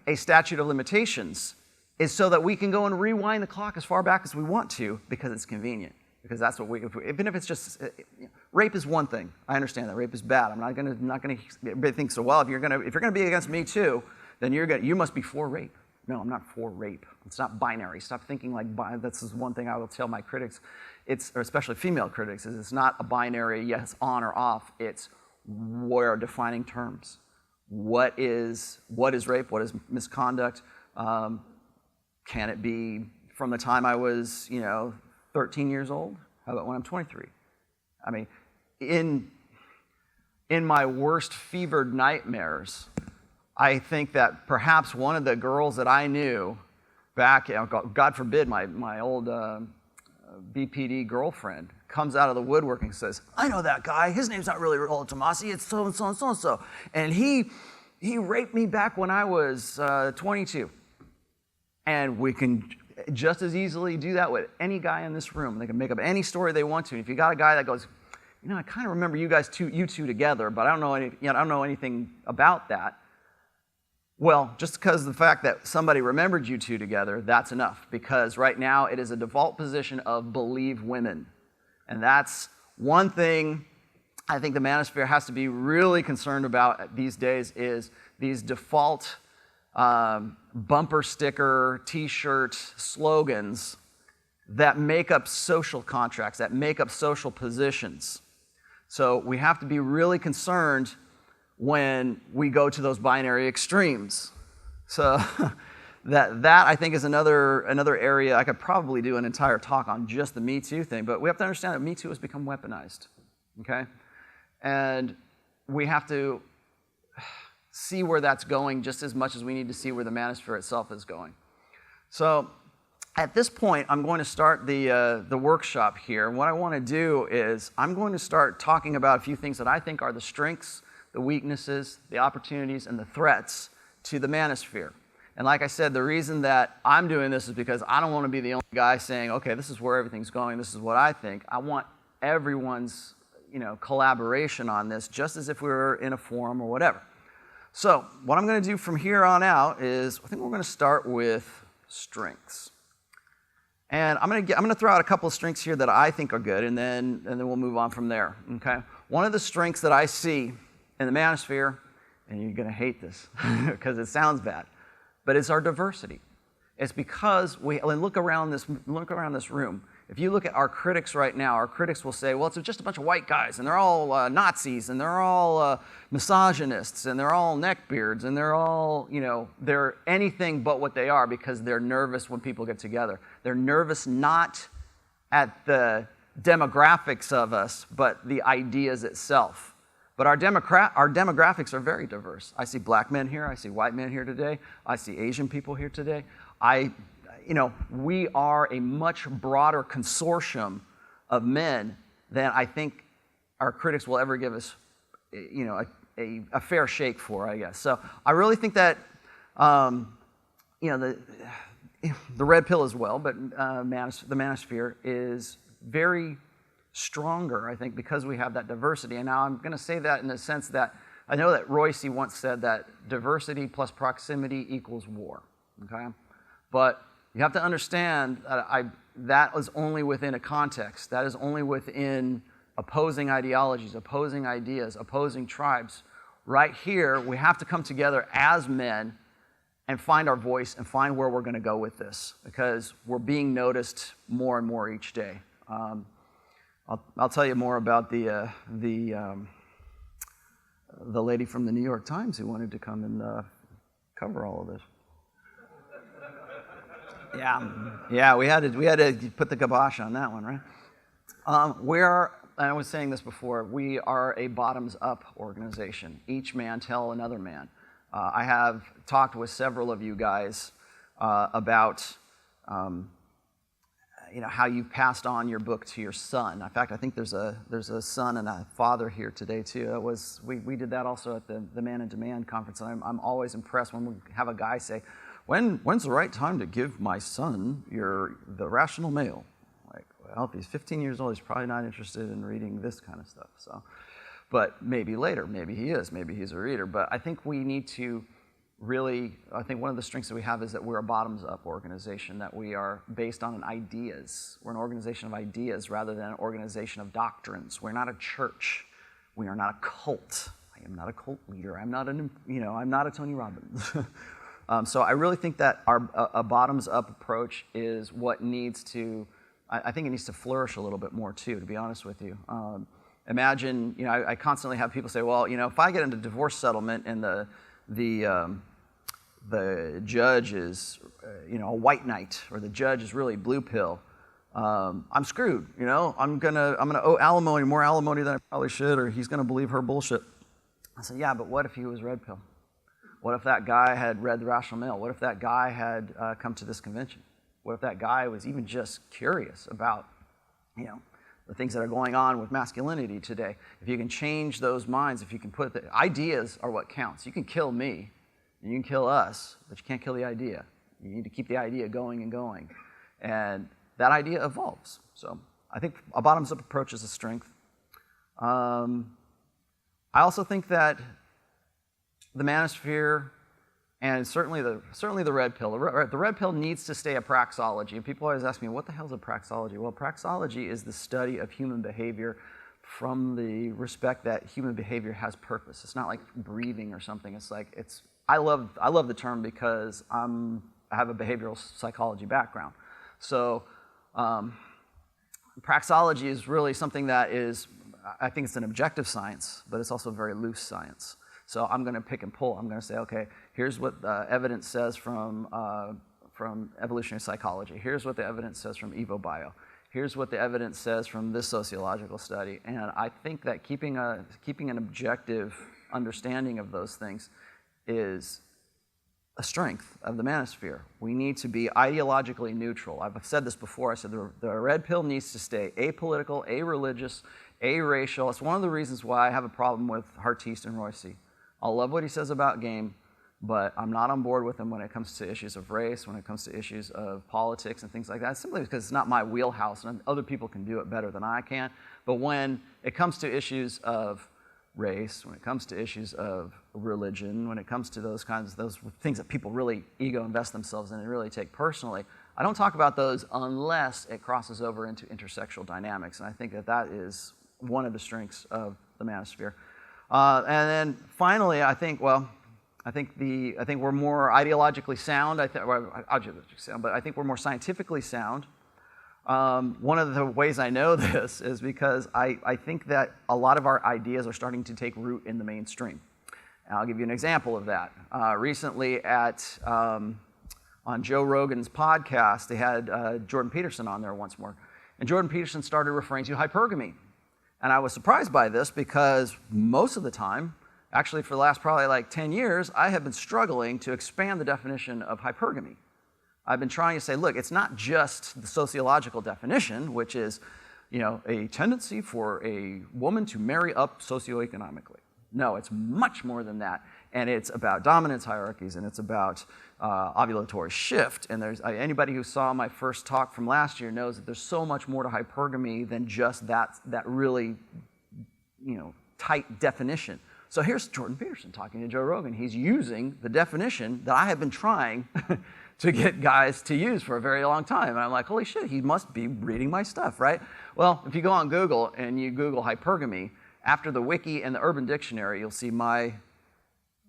a statute of limitations is so that we can go and rewind the clock as far back as we want to because it's convenient. Because that's what even if it's just, rape is one thing. I understand that rape is bad. I'm not gonna everybody thinks, so well, if you're gonna be against Me Too, then you must be for rape. No, I'm not for rape. It's not binary. Stop thinking like, this is one thing I will tell my critics, or especially female critics, is it's not a binary yes, on or off. It's where defining terms. What is rape? What is misconduct? Can it be from the time I was, 13 years old? How about when I'm 23? I mean, in my worst fevered nightmares, I think that perhaps one of the girls that I knew back, God forbid, my old BPD girlfriend comes out of the woodwork and says, I know that guy. His name's not really Rollo Tomassi. It's so-and-so and so-and-so. And he raped me back when I was 22. And we can just as easily do that with any guy in this room. They can make up any story they want to. If you got a guy that goes, I kind of remember you two together, but I don't know anything about that. Well, just because of the fact that somebody remembered you two together, that's enough. Because right now it is a default position of believe women. And that's one thing I think the Manosphere has to be really concerned about these days is these default bumper sticker, t-shirt slogans that make up social contracts, that make up social positions. So we have to be really concerned when we go to those binary extremes. So that I think is another area. I could probably do an entire talk on just the Me Too thing, but we have to understand that Me Too has become weaponized, okay? And we have to see where that's going just as much as we need to see where the Manosphere itself is going. So at this point, I'm going to start the workshop here. What I want to do is I'm going to start talking about a few things that I think are the strengths, the weaknesses, the opportunities, and the threats to the Manosphere. And like I said, the reason that I'm doing this is because I don't want to be the only guy saying, okay, this is where everything's going, this is what I think. I want everyone's collaboration on this, just as if we were in a forum or whatever. So what I'm going to do from here on out is, I think we're going to start with strengths. And I'm going to throw out a couple of strengths here that I think are good, and then we'll move on from there, okay? One of the strengths that I see in the Manosphere, and you're going to hate this because it sounds bad, but it's our diversity. It's because look around this room. If you look at our critics right now, our critics will say, well, it's just a bunch of white guys, and they're all Nazis, and they're all misogynists, and they're all neckbeards, and they're all, they're anything but what they are because they're nervous when people get together. They're nervous not at the demographics of us, but the ideas itself. But our demographics are very diverse. I see black men here. I see white men here today. I see Asian people here today. We are a much broader consortium of men than I think our critics will ever give us, a fair shake for, I guess. So I really think that, the red pill as well, but the Manosphere is very stronger, I think, because we have that diversity. And now I'm going to say that in the sense that I know that Royce once said that diversity plus proximity equals war, okay? But you have to understand that that is only within a context. That is only within opposing ideologies, opposing ideas, opposing tribes. Right here, we have to come together as men and find our voice and find where we're going to go with this, because we're being noticed more and more each day. I'll tell you more about the lady from the New York Times who wanted to come and cover all of this. Yeah, we had to put the kibosh on that one, right? I was saying this before, we are a bottoms-up organization. Each man tell another man. I have talked with several of you guys about how you passed on your book to your son. In fact, I think there's a son and a father here today too. We did that also at the Man in Demand conference, and I'm always impressed when we have a guy say, when's the right time to give my son the Rational Male? Like, well, if he's 15 years old, he's probably not interested in reading this kind of stuff. So, but maybe later, maybe he is, maybe he's a reader. But I think we need to I think one of the strengths that we have is that we're a bottoms-up organization, that we are based on ideas. We're an organization of ideas rather than an organization of doctrines. We're not a church. We are not a cult. I am not a cult leader. I'm not a Tony Robbins. So I really think that a bottoms-up approach is what needs to, I think it needs to flourish a little bit more too, to be honest with you. Imagine, I constantly have people say, well, if I get into divorce settlement and the judge is, a white knight, or the judge is really blue pill, I'm screwed. I'm gonna owe alimony, more alimony than I probably should, or he's gonna believe her bullshit. I said, yeah, but what if he was red pill? What if that guy had read The Rational Male? What if that guy had come to this convention? What if that guy was even just curious about, the things that are going on with masculinity today? If you can change those minds, if you can put the ideas are what counts. You can kill me, and you can kill us, but you can't kill the idea. You need to keep the idea going and going. And that idea evolves. So I think a bottoms-up approach is a strength. I also think that the Manosphere, and certainly the red pill. The red pill needs to stay a praxology. And people always ask me, what the hell is a praxology? Well, praxology is the study of human behavior from the respect that human behavior has purpose. It's not like breathing or something. I love the term because I have a behavioral psychology background. So praxology is really something that is, I think it's an objective science, but it's also a very loose science. So I'm going to pick and pull. I'm going to say, okay, here's what the evidence says from evolutionary psychology. Here's what the evidence says from EvoBio. Here's what the evidence says from this sociological study. And I think that keeping an objective understanding of those things is a strength of the Manosphere. We need to be ideologically neutral. I've said this before. I said the red pill needs to stay apolitical, areligious, aracial. It's one of the reasons why I have a problem with Hartiste and Royce. I love what he says about game, but I'm not on board with him when it comes to issues of race, when it comes to issues of politics and things like that, simply because it's not my wheelhouse, and other people can do it better than I can. But when it comes to issues of race, when it comes to issues of religion, when it comes to those things that people really ego invest themselves in and really take personally, I don't talk about those unless it crosses over into intersexual dynamics, and I think that is one of the strengths of the Manosphere. And then finally, I think we're more ideologically sound. But I think we're more scientifically sound. One of the ways I know this is because I think that a lot of our ideas are starting to take root in the mainstream. And I'll give you an example of that. Recently on Joe Rogan's podcast, they had Jordan Peterson on there once more. And Jordan Peterson started referring to hypergamy. And I was surprised by this because most of the time, actually for the last probably like 10 years, I have been struggling to expand the definition of hypergamy. I've been trying to say, look, it's not just the sociological definition, which is, a tendency for a woman to marry up socioeconomically. No, it's much more than that. And it's about dominance hierarchies, and it's about ovulatory shift. And anybody who saw my first talk from last year knows that there's so much more to hypergamy than just that really, tight definition. So here's Jordan Peterson talking to Joe Rogan. He's using the definition that I have been trying to get guys to use for a very long time. And I'm like, holy shit, he must be reading my stuff, right? Well, if you go on Google and you Google hypergamy, after the wiki and the Urban Dictionary, you'll see my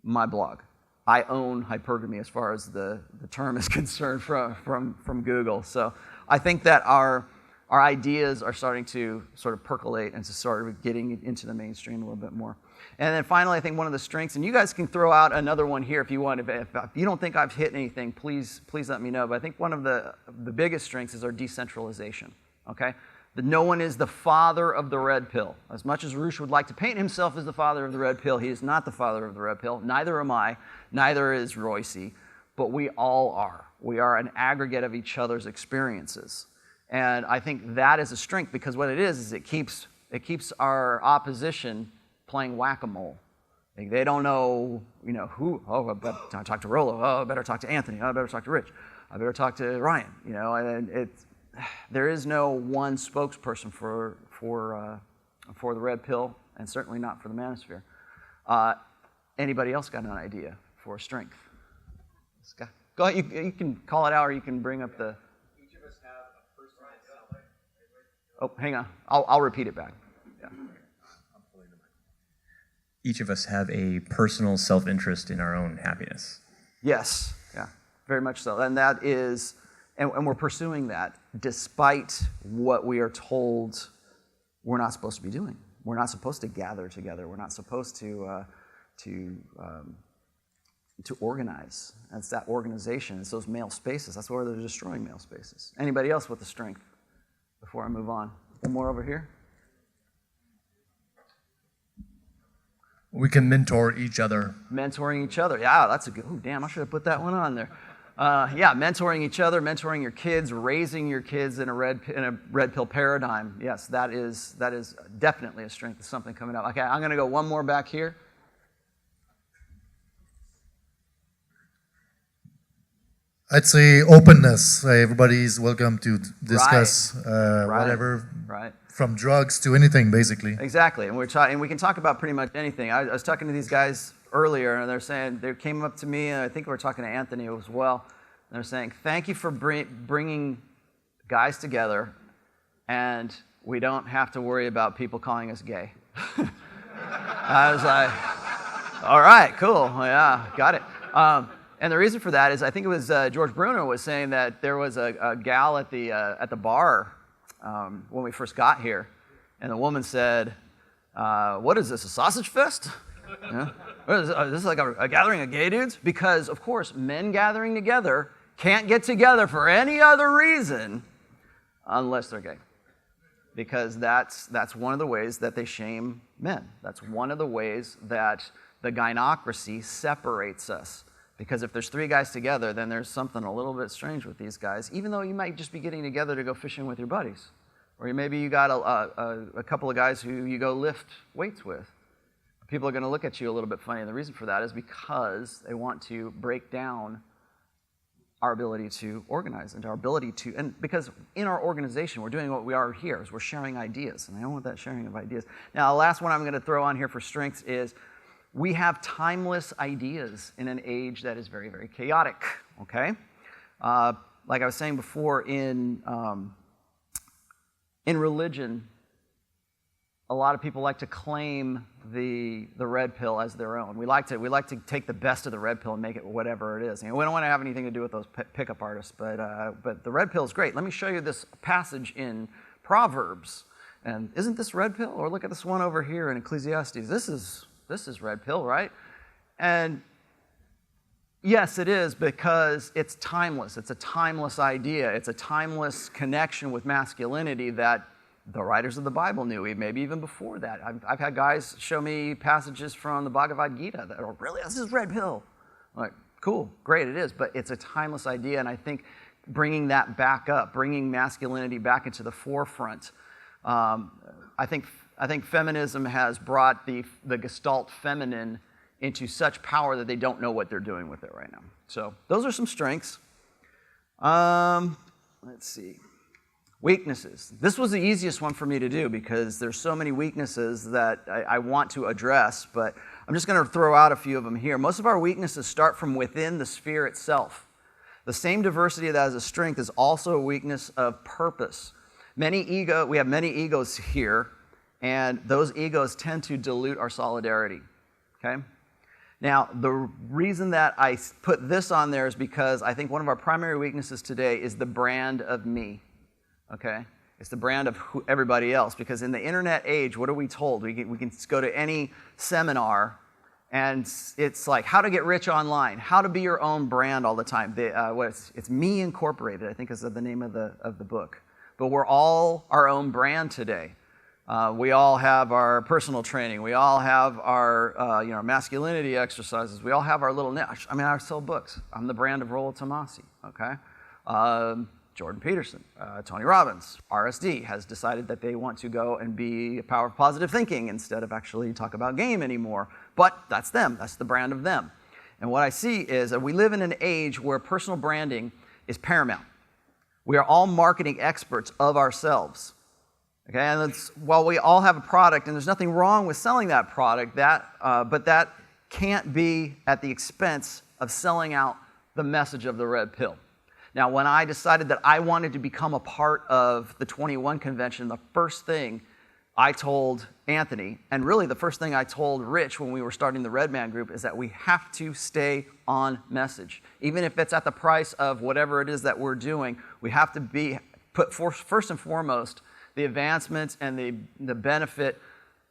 blog. I own hypergamy as far as the term is concerned from Google. So I think that our ideas are starting to sort of percolate and to sort of getting into the mainstream a little bit more. And then finally, I think one of the strengths, and you guys can throw out another one here if you want. If you don't think I've hit anything, please let me know. But I think one of the biggest strengths is our decentralization. Okay, That no one is the father of the red pill. As much as Roosh would like to paint himself as the father of the red pill, he is not the father of the red pill. Neither am I. Neither is Royce. But we all are. We are an aggregate of each other's experiences. And I think that is a strength, because what it is it keeps our opposition playing whack-a-mole. Like, they don't know, who. Oh, I better talk to Rollo. Oh, I better talk to Anthony. Oh, I better talk to Rich. I better talk to Ryan. And there is no one spokesperson for the red pill, and certainly not for the Manosphere. Anybody else got an idea for strength? Go ahead. You can call it out, or you can bring up the. Each of us have a personal self. Oh, hang on. I'll repeat it back. Yeah. Each of us have a personal self-interest in our own happiness. Yes. Yeah. Very much so. And that is, and we're pursuing that despite what we are told we're not supposed to be doing. We're not supposed to gather together. We're not supposed to organize. It's that organization. It's those male spaces. That's where they're destroying male spaces. Anybody else with the strength before I move on? One more over here. We can mentor each other. Mentoring each other. Yeah, that's a good. Oh, damn! I should have put that one on there. Yeah, mentoring each other, mentoring your kids, raising your kids in a red pill paradigm. Yes, that is definitely a strength. Of something coming up. Okay, I'm going to go one more back here. I'd say openness. Everybody's welcome to discuss whatever, from drugs to anything, basically. Exactly, and we can talk about pretty much anything. I was talking to these guys earlier, and they're saying, they came up to me, and I think we were talking to Anthony as well, and they're saying, thank you for bringing guys together, and we don't have to worry about people calling us gay. I was like, all right, cool, yeah, got it. And the reason for that is, I think it was George Bruner was saying that there was a gal at the bar when we first got here, and the woman said, "What is this, a sausage fest? Yeah? This is like a gathering of gay dudes?" Because of course, men gathering together can't get together for any other reason unless they're gay, because that's one of the ways that they shame men. That's one of the ways that the gynocracy separates us. Because if there's three guys together, then there's something a little bit strange with these guys, even though you might just be getting together to go fishing with your buddies. Or maybe you got a couple of guys who you go lift weights with. People are going to look at you a little bit funny, and the reason for that is because they want to break down our ability to organize and our ability to, and because in our organization, we're doing what we are here, is we're sharing ideas, and I don't want that sharing of ideas. Now, the last one I'm going to throw on here for strengths is, we have timeless ideas in an age that is very, very chaotic, okay? Like I was saying before, in religion, a lot of people like to claim the red pill as their own. We like to take the best of the red pill and make it whatever it is. We don't want to have anything to do with those pickup artists, but the red pill is great. Let me show you this passage in Proverbs. And isn't this red pill? Or look at this one over here in Ecclesiastes. This is red pill, right? And yes, it is, because it's timeless. It's a timeless idea. It's a timeless connection with masculinity that the writers of the Bible knew, maybe even before that. I've had guys show me passages from the Bhagavad Gita that are, really, this is red pill. I'm like, cool, great, it is, but it's a timeless idea, and I think bringing that back up, bringing masculinity back into the forefront, I think feminism has brought the Gestalt feminine into such power that they don't know what they're doing with it right now. So those are some strengths. Let's see. Weaknesses. This was the easiest one for me to do because there's so many weaknesses that I want to address, but I'm just going to throw out a few of them here. Most of our weaknesses start from within the sphere itself. The same diversity that is a strength is also a weakness of purpose. We have many egos here, and those egos tend to dilute our solidarity, okay? Now, the reason that I put this on there is because I think one of our primary weaknesses today is the brand of me, okay? It's the brand of everybody else, because in the internet age, what are we told? We can go to any seminar, and it's like how to get rich online, how to be your own brand all the time. It's Me Incorporated, I think is the name of the book. but we're all our own brand today. We all have our personal training. We all have our masculinity exercises. We all have our little niche. I mean, I sell books. I'm the brand of Rollo Tomassi, okay? Jordan Peterson, Tony Robbins, RSD has decided that they want to go and be a power of positive thinking instead of actually talk about game anymore. But that's them. That's the brand of them. And what I see is that we live in an age where personal branding is paramount. We are all marketing experts of ourselves. Okay, and while we all have a product, and there's nothing wrong with selling that product, but that can't be at the expense of selling out the message of the red pill. Now, when I decided that I wanted to become a part of the 21 convention, the first thing I told Anthony, and really the first thing I told Rich when we were starting the Red Man group, is that we have to stay on message. Even if it's at the price of whatever it is that we're doing, we have to put first and foremost the advancement and the benefit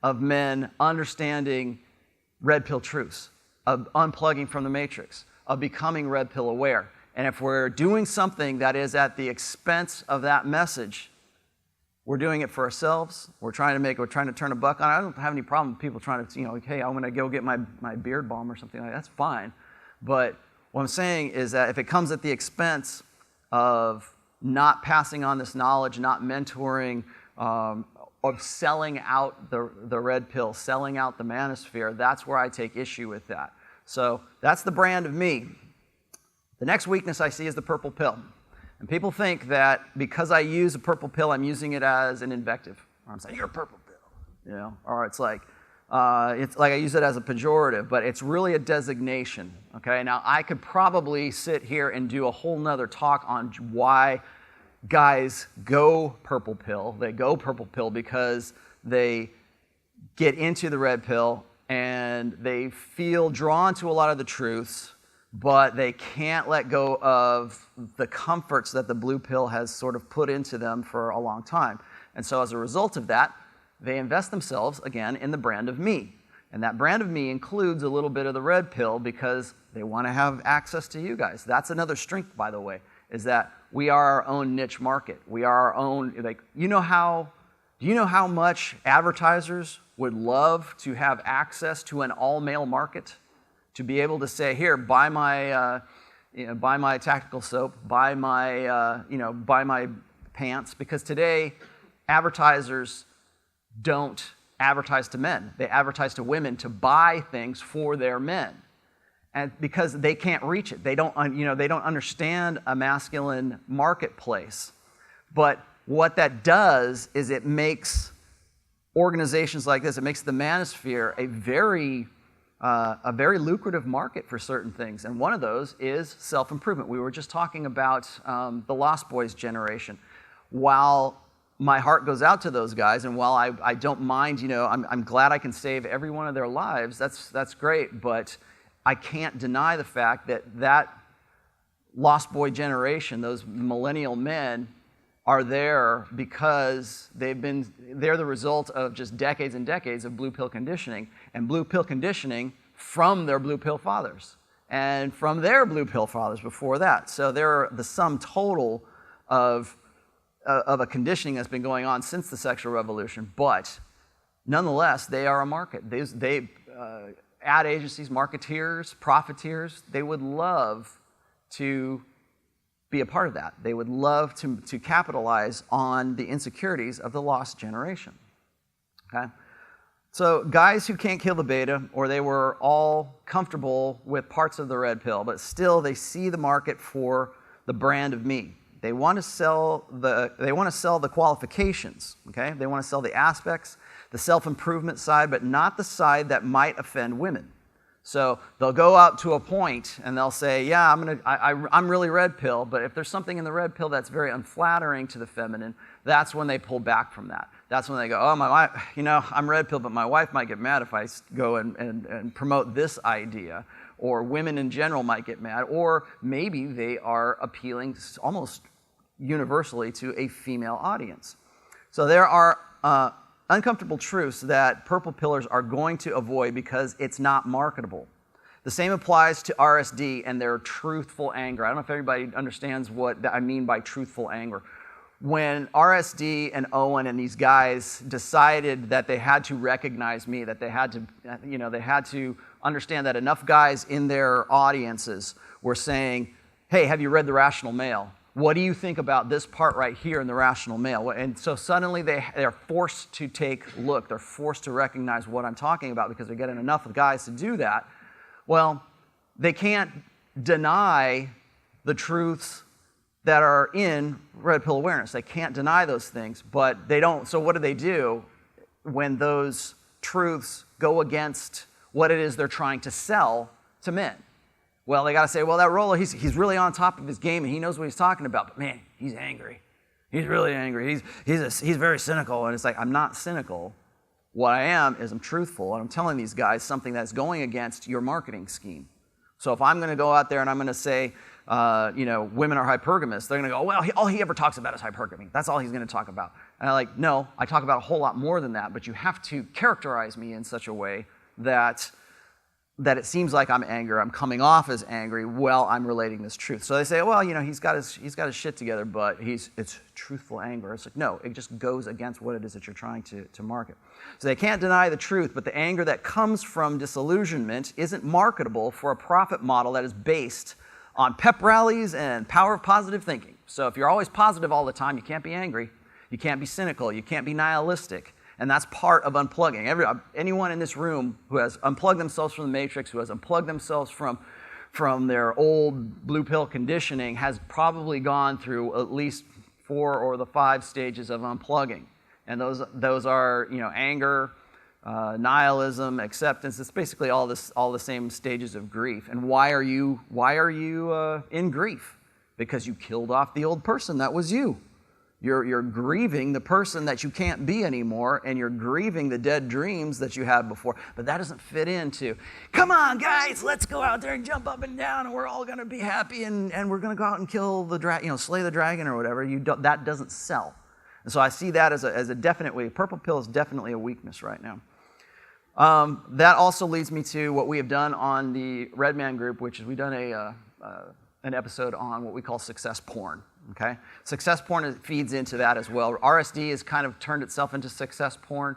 of men understanding red pill truths, of unplugging from the matrix, of becoming red pill aware. And if we're doing something that is at the expense of that message, we're doing it for ourselves. We're trying to turn a buck on it. I don't have any problem with people trying to, hey, I'm going to go get my beard balm or something like that. That's fine. But what I'm saying is that if it comes at the expense of not passing on this knowledge, not mentoring, of selling out the red pill, selling out the manosphere, that's where I take issue with that. So that's the brand of me. The next weakness I see is the purple pill. And people think that because I use a purple pill, I'm using it as an invective. Or I'm saying, you're a purple pill. Or it's like I use it as a pejorative, but it's really a designation. Okay, now I could probably sit here and do a whole nother talk on why guys go purple pill. They go purple pill because they get into the red pill and they feel drawn to a lot of the truths, but they can't let go of the comforts that the blue pill has sort of put into them for a long time. And so as a result of that, they invest themselves, again, in the brand of me. And that brand of me includes a little bit of the red pill because they want to have access to you guys. That's another strength, by the way, is that we are our own niche market. We are our own, do you know how much advertisers would love to have access to an all-male market? To be able to say, here, buy my tactical soap, buy my pants, because today advertisers don't advertise to men. They advertise to women to buy things for their men, and because they can't reach it, they don't understand a masculine marketplace. But what that does is it makes organizations like this, it makes the manosphere a very lucrative market for certain things. And one of those is self-improvement. We were just talking about the Lost Boys generation. While my heart goes out to those guys, and while I don't mind, I'm glad I can save every one of their lives, that's great, but I can't deny the fact that Lost Boy generation, those millennial men, are there because they're the result of just decades and decades of blue pill conditioning, and blue pill conditioning from their blue pill fathers and from their blue pill fathers before that. So they're the sum total of a conditioning that's been going on since the sexual revolution, but nonetheless, they are a market. They ad agencies, marketeers, profiteers, they would love to be a part of that. They would love to capitalize on the insecurities of the lost generation. Okay? So guys who can't kill the beta, or they were all comfortable with parts of the red pill, but still they see the market for the brand of me. They want to sell the qualifications. Okay? They want to sell the aspects, the self-improvement side, but not the side that might offend women. So they'll go up to a point and they'll say, yeah, I'm really red pill, but if there's something in the red pill that's very unflattering to the feminine, that's when they pull back from that. That's when they go, oh, my wife, I'm red pill, but my wife might get mad if I go and promote this idea. Or women in general might get mad. Or maybe they are appealing almost universally to a female audience. So there are uncomfortable truths that purple pillars are going to avoid because it's not marketable. The same applies to RSD and their truthful anger. I don't know if everybody understands what I mean by truthful anger. when RSD and Owen and these guys decided that they had to recognize me, that they had to understand that enough guys in their audiences were saying, hey, have you read The Rational Male? What do you think about this part right here in The Rational Male? And so suddenly they're forced to take a look. They're forced to recognize what I'm talking about because they're getting enough of guys to do that. Well, they can't deny the truths that are in red pill awareness. They can't deny those things, but they don't. So what do when those truths go against what it is they're trying to sell to men? Well, they got to say, well, that Rollo, he's really on top of his game and he knows what he's talking about, but man, he's angry. He's really angry. He's very cynical. And it's like, I'm not cynical. What I am is I'm truthful, and I'm telling these guys something that's going against your marketing scheme. So if I'm going to go out there and I'm going to say, women are hypergamous, they're going to go, well, all he ever talks about is hypergamy. That's all he's going to talk about. And I'm like, no, I talk about a whole lot more than that, but you have to characterize me in such a way that it seems like I'm angry, I'm coming off as angry while I'm relating this truth. So they say, well, he's got his shit together, but it's truthful anger. It's like, no, it just goes against what it is that you're trying to market. So they can't deny the truth, but the anger that comes from disillusionment isn't marketable for a profit model that is based on pep rallies and power of positive thinking. So if you're always positive all the time, you can't be angry, you can't be cynical, you can't be nihilistic. And that's part of unplugging. Anyone in this room who has unplugged themselves from the matrix, who has unplugged themselves from their old blue pill conditioning, has probably gone through at least 4 or the 5 stages of unplugging. And those are anger, nihilism, acceptance. It's basically all the same stages of grief. And why are you in grief? Because you killed off the old person that was you. You're grieving the person that you can't be anymore, and you're grieving the dead dreams that you had before. But that doesn't fit into, come on, guys, let's go out there and jump up and down, and we're all going to be happy, and we're going to go out and kill the dragon, slay the dragon or whatever. That doesn't sell. And so I see that as a definitely, purple pill is definitely a weakness right now. That also leads me to what we have done on the Red Man group, which is we've done an episode on what we call success porn. Okay, success porn feeds into that as well. RSD has kind of turned itself into success porn.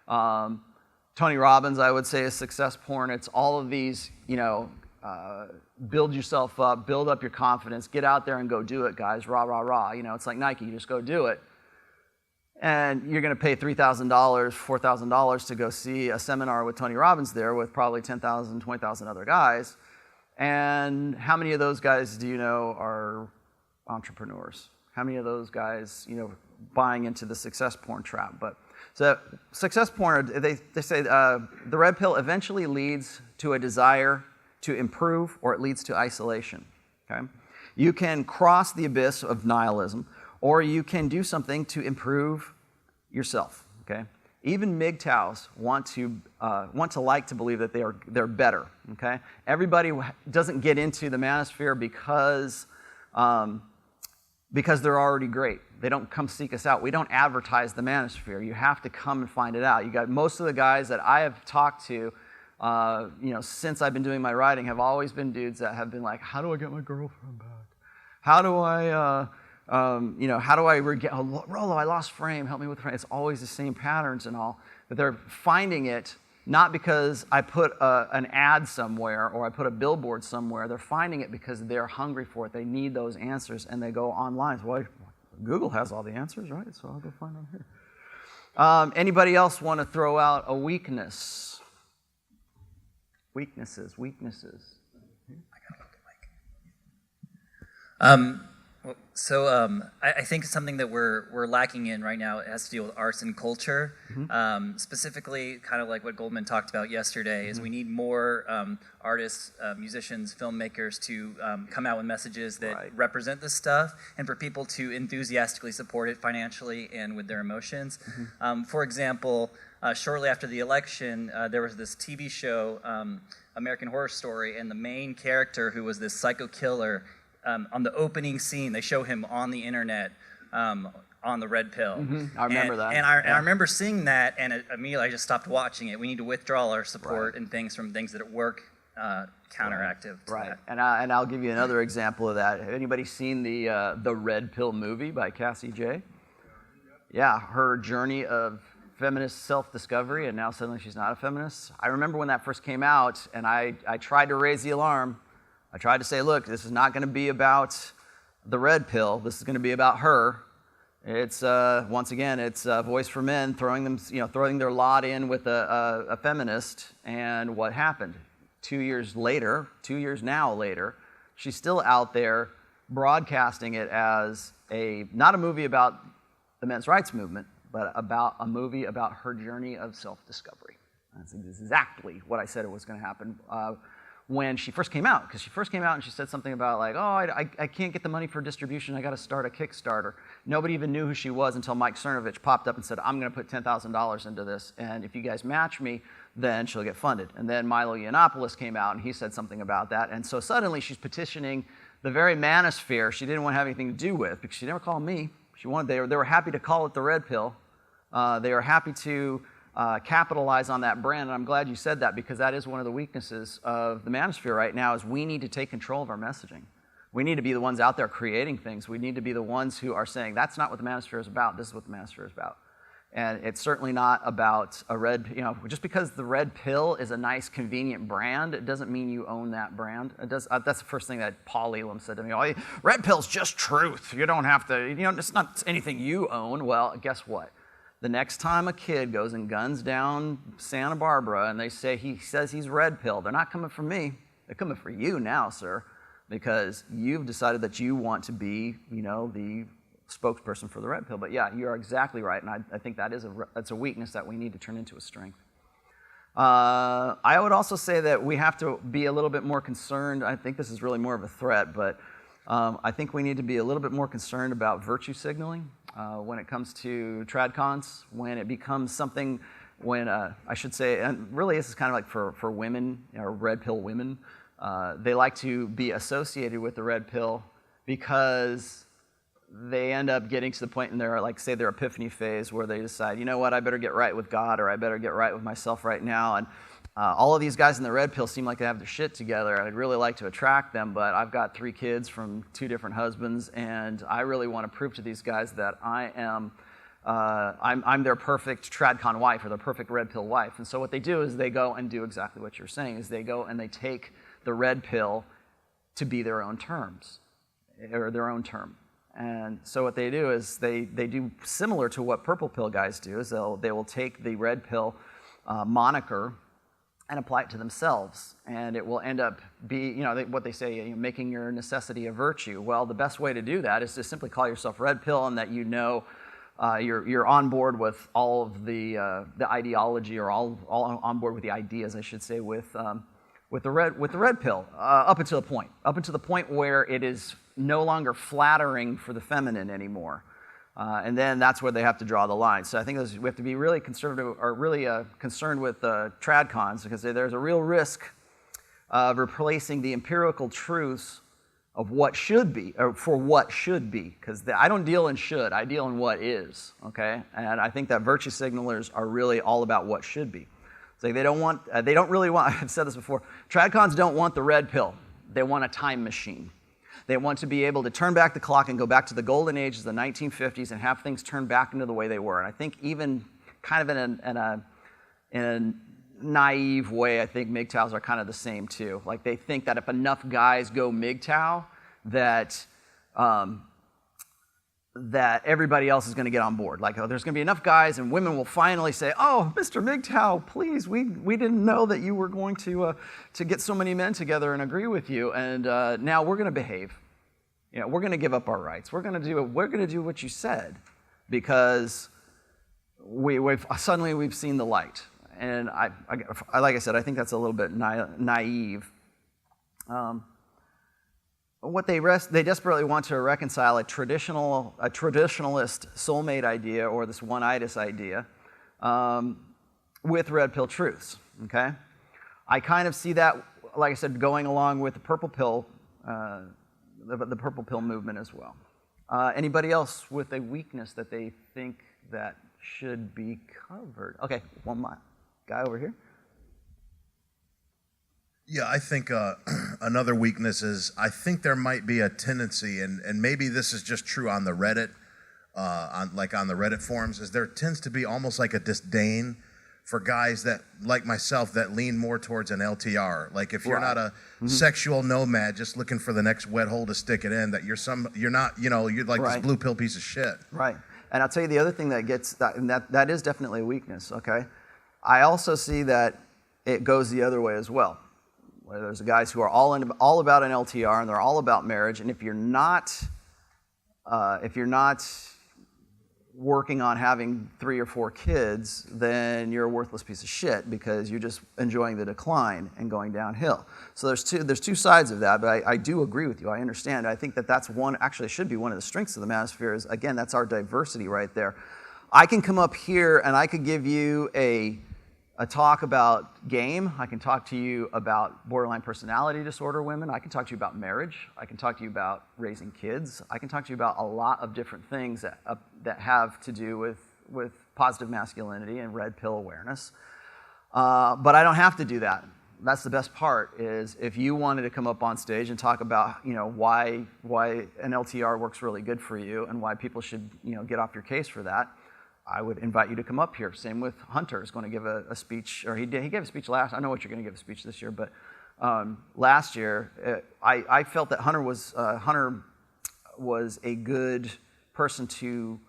Tony Robbins, I would say, is success porn. It's all of these, build yourself up, build up your confidence, get out there and go do it, guys. Rah, rah, rah. It's like Nike, you just go do it. And you're going to pay $3,000, $4,000 to go see a seminar with Tony Robbins there with probably 10,000, 20,000 other guys. And how many of those guys do you know are entrepreneurs? How many of those guys, buying into the success porn trap? But so success porn, they say the red pill eventually leads to a desire to improve, or it leads to isolation. Okay, you can cross the abyss of nihilism, or you can do something to improve yourself. Okay, even MGTOWs want to like to believe that they're better. Okay, everybody doesn't get into the manosphere because they're already great. They don't come seek us out. We don't advertise the manosphere. You have to come and find it out. You got most of the guys that I have talked to, since I've been doing my writing, have always been dudes that have been like, how do I get my girlfriend back? How do I, Rollo, I lost frame. Help me with frame. It's always the same patterns and all. But they're finding it not because I put an ad somewhere or I put a billboard somewhere. They're finding it because they're hungry for it. They need those answers, and they go online. So, well, Google has all the answers, right? So I'll go find them here. Anybody else want to throw out a weakness? Weaknesses. I gotta look at Mike. I think something that we're lacking in right now, it has to deal with arts and culture. Mm-hmm. Specifically, kind of like what Goldman talked about yesterday, is we need more artists, musicians, filmmakers to come out with messages that represent this stuff, and for people to enthusiastically support it financially and with their emotions. Mm-hmm. For example, shortly after the election, there was this TV show, American Horror Story, and the main character, who was this psycho killer, on the opening scene, they show him on the internet on the red pill. Mm-hmm. I remember that. And I remember seeing that, and immediately I just stopped watching it. We need to withdraw our support and things from things that work counteractive to that. And I'll give you another example of that. Have anybody seen the Red Pill movie by Cassie J? yeah, her journey of feminist self-discovery, and now suddenly she's not a feminist. I remember when that first came out, and I tried to raise the alarm. I tried to say, look, this is not going to be about the red pill. This is going to be about her. It's once again, it's a voice for men throwing their lot in with a feminist. And what happened? 2 years now later, she's still out there broadcasting it as not a movie about the men's rights movement, but about a movie about her journey of self-discovery. That's exactly what I said it was going to happen when she first came out. Because she first came out and she said something about like, oh, I can't get the money for distribution. I got to start a Kickstarter. Nobody even knew who she was until Mike Cernovich popped up and said, I'm going to put $10,000 into this, and if you guys match me, then she'll get funded. And then Milo Yiannopoulos came out and he said something about that. And so suddenly she's petitioning the very manosphere she didn't want to have anything to do with, because she never called me. They were happy to call it the red pill. They are happy to capitalize on that brand, and I'm glad you said that, because that is one of the weaknesses of the manosphere right now, is we need to take control of our messaging. We need to be the ones out there creating things. We need to be the ones who are saying, that's not what the manosphere is about, this is what the manosphere is about. And it's certainly not about a red, just because the red pill is a nice, convenient brand, it doesn't mean you own that brand. That's the first thing that Paul Elam said to me. Oh, red pill's just truth. You don't have to, it's not anything you own. Well, guess what? The next time a kid goes and guns down Santa Barbara and he says he's red pill, they're not coming for me. They're coming for you now, sir, because you've decided that you want to be, the spokesperson for the red pill. But yeah, you are exactly right, and I think that's a weakness that we need to turn into a strength. I would also say that we have to be a little bit more concerned. I think this is really more of a threat, but I think we need to be a little bit more concerned about virtue signaling when it comes to tradcons, when it becomes something, I should say, and really this is kind of like for women, or red pill women, they like to be associated with the red pill because they end up getting to the point in their, like, say, their epiphany phase where they decide, you know what, I better get right with God, or I better get right with myself right now. And all of these guys in the red pill seem like they have their shit together. I'd really like to attract them, but I've got 3 kids from 2 different husbands, and I really want to prove to these guys that I'm their perfect tradcon wife, or their perfect red pill wife. And so what they do is they go and do exactly what you're saying, is they go and they take the red pill to be their own terms, or their own term. And so what they do is they do similar to what purple pill guys do, is they will take the red pill moniker and apply it to themselves, and it will end up what they say, making your necessity a virtue. Well, the best way to do that is to simply call yourself red pill, and that you're on board with all of the ideology, or all on board with the ideas, I should say, with the red pill, up until the point where it is no longer flattering for the feminine anymore. And then that's where they have to draw the line. So I think we have to be really conservative, or really concerned with tradcons, because there's a real risk of replacing the empirical truths of what should be, or for what should be. Because I don't deal in should, I deal in what is, okay? And I think that virtue signalers are really all about what should be. So they don't really want, I've said this before, tradcons don't want the red pill. They want a time machine. They want to be able to turn back the clock and go back to the golden ages, the 1950s, and have things turn back into the way they were. And I think even kind of in a naive way, I think MGTOWs are kind of the same too. Like, they think that if enough guys go MGTOW, that everybody else is going to get on board. Like, there's going to be enough guys, and women will finally say, oh, Mr. MGTOW, please, we didn't know that you were going to get so many men together and agree with you, and now we're going to behave. We're going to give up our rights. We're going to do what you said, because we've seen the light. And I like I said, I think that's a little bit naive. What they desperately want to reconcile a traditionalist soulmate idea, or this one-itis idea, with red pill truths. Okay, I kind of see that, like I said, going along with the purple pill, the purple pill movement as well. Anybody else with a weakness that they think that should be covered? Okay, one more guy over here. Yeah, I think another weakness is, I think there might be a tendency, and maybe this is just true on the Reddit, on the Reddit forums, is there tends to be almost like a disdain for guys that, like myself, that lean more towards an LTR. Like if you're not a sexual nomad just looking for the next wet hole to stick it in, that you're not, you're like this blue pill piece of shit. Right. And I'll tell you the other thing that gets that is definitely a weakness. Okay. I also see that it goes the other way as well. Where there's guys who are all about an LTR and they're all about marriage, and if you're not working on having 3 or 4 kids, then you're a worthless piece of shit because you're just enjoying the decline and going downhill. So there's two sides of that, but I do agree with you. I understand. I think that's actually should be one of the strengths of the Manosphere is, again, that's our diversity right there. I can come up here and I could give you a talk about game. I can talk to you about borderline personality disorder women. I can talk to you about marriage. I can talk to you about raising kids. I can talk to you about a lot of different things that have to do with positive masculinity and red pill awareness. But I don't have to do that. That's the best part is if you wanted to come up on stage and talk about why an LTR works really good for you and why people should get off your case for that, I would invite you to come up here. Same with Hunter is going to give a speech, or he gave a speech last. I know what you're going to give a speech this year, but last year I felt that Hunter was a good person to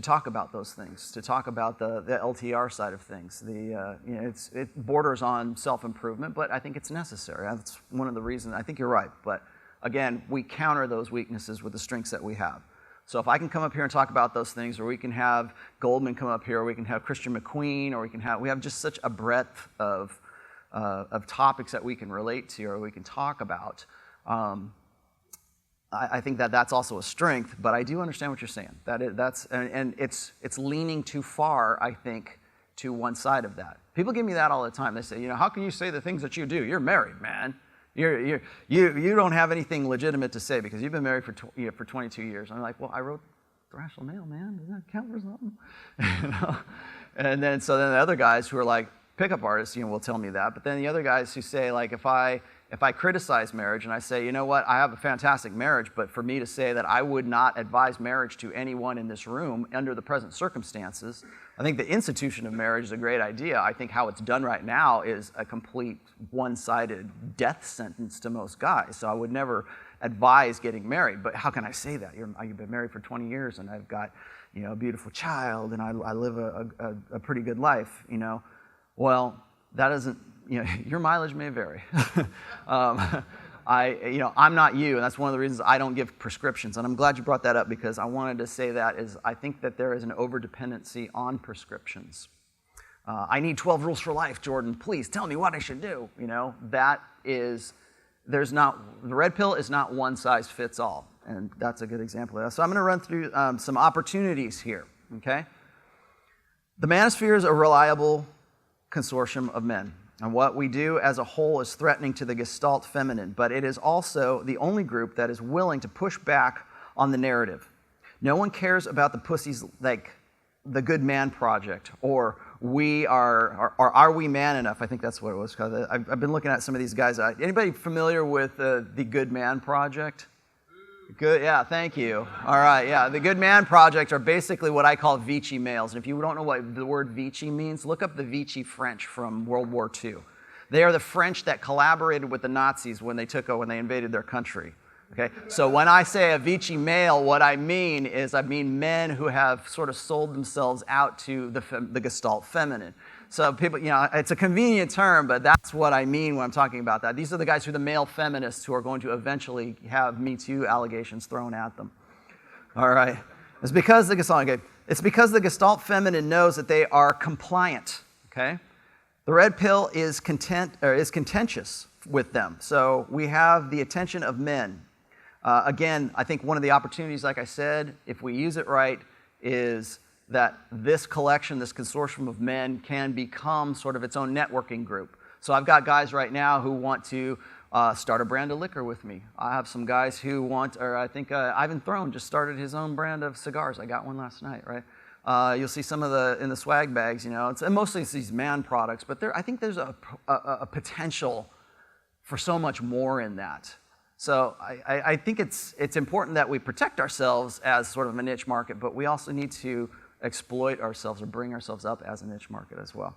talk about those things, to talk about the LTR side of things. It borders on self-improvement, but I think it's necessary. That's one of the reasons. I think you're right, but again, we counter those weaknesses with the strengths that we have. So if I can come up here and talk about those things, or we can have Goldman come up here, or we can have Christian McQueen, or we have just such a breadth of topics that we can relate to or we can talk about. I think that's also a strength, but I do understand what you're saying. And it's leaning too far, I think, to one side of that. People give me that all the time. They say, how can you say the things that you do? You're married, man. You don't have anything legitimate to say because you've been married for 22 years. I'm like, well, I wrote The Rational Male, man. Doesn't that count for something? And then the other guys who are like pickup artists, will tell me that. But then the other guys who say, like, if I criticize marriage and I say, you know what, I have a fantastic marriage, but for me to say that I would not advise marriage to anyone in this room under the present circumstances, I think the institution of marriage is a great idea. I think how it's done right now is a complete one-sided death sentence to most guys. So I would never advise getting married. But how can I say that? You've been married for 20 years and I've got a beautiful child and I live a pretty good life. Well, that doesn't. Your mileage may vary. I'm not you, and that's one of the reasons I don't give prescriptions. And I'm glad you brought that up because I wanted to say that is I think that there is an over-dependency on prescriptions. I need 12 rules for life, Jordan. Please tell me what I should do. The red pill is not one size fits all, and that's a good example of that. So I'm going to run through some opportunities here. Okay, the Manosphere is a reliable consortium of men. And what we do as a whole is threatening to the Gestalt feminine, but it is also the only group that is willing to push back on the narrative. No one cares about the pussies like the Good Man Project, or are we man enough? I think that's what it was called. I've been looking at some of these guys. Anybody familiar with the Good Man Project? Good, yeah, thank you. All right, yeah, the Good Man Project are basically what I call Vichy males. And if you don't know what the word Vichy means, look up the Vichy French from World War II. They are the French that collaborated with the Nazis when they invaded their country. Okay, so when I say a Vichy male, what I mean men who have sort of sold themselves out to the Gestalt feminine. So people, it's a convenient term, but that's what I mean when I'm talking about that. These are the guys who are the male feminists who are going to eventually have Me Too allegations thrown at them. All right. It's because the Gestalt feminine knows that they are compliant. Okay. The red pill is contentious with them. So we have the attention of men. Again, I think one of the opportunities, like I said, if we use it right, is that this collection, this consortium of men can become sort of its own networking group. So I've got guys right now who want to start a brand of liquor with me. I have some guys who I think Ivan Throne just started his own brand of cigars. I got one last night, right? You'll see some in the swag bags, and mostly it's these man products, but I think there's a potential for so much more in that. So I think it's important that we protect ourselves as sort of a niche market, but we also need to exploit ourselves or bring ourselves up as a niche market as well.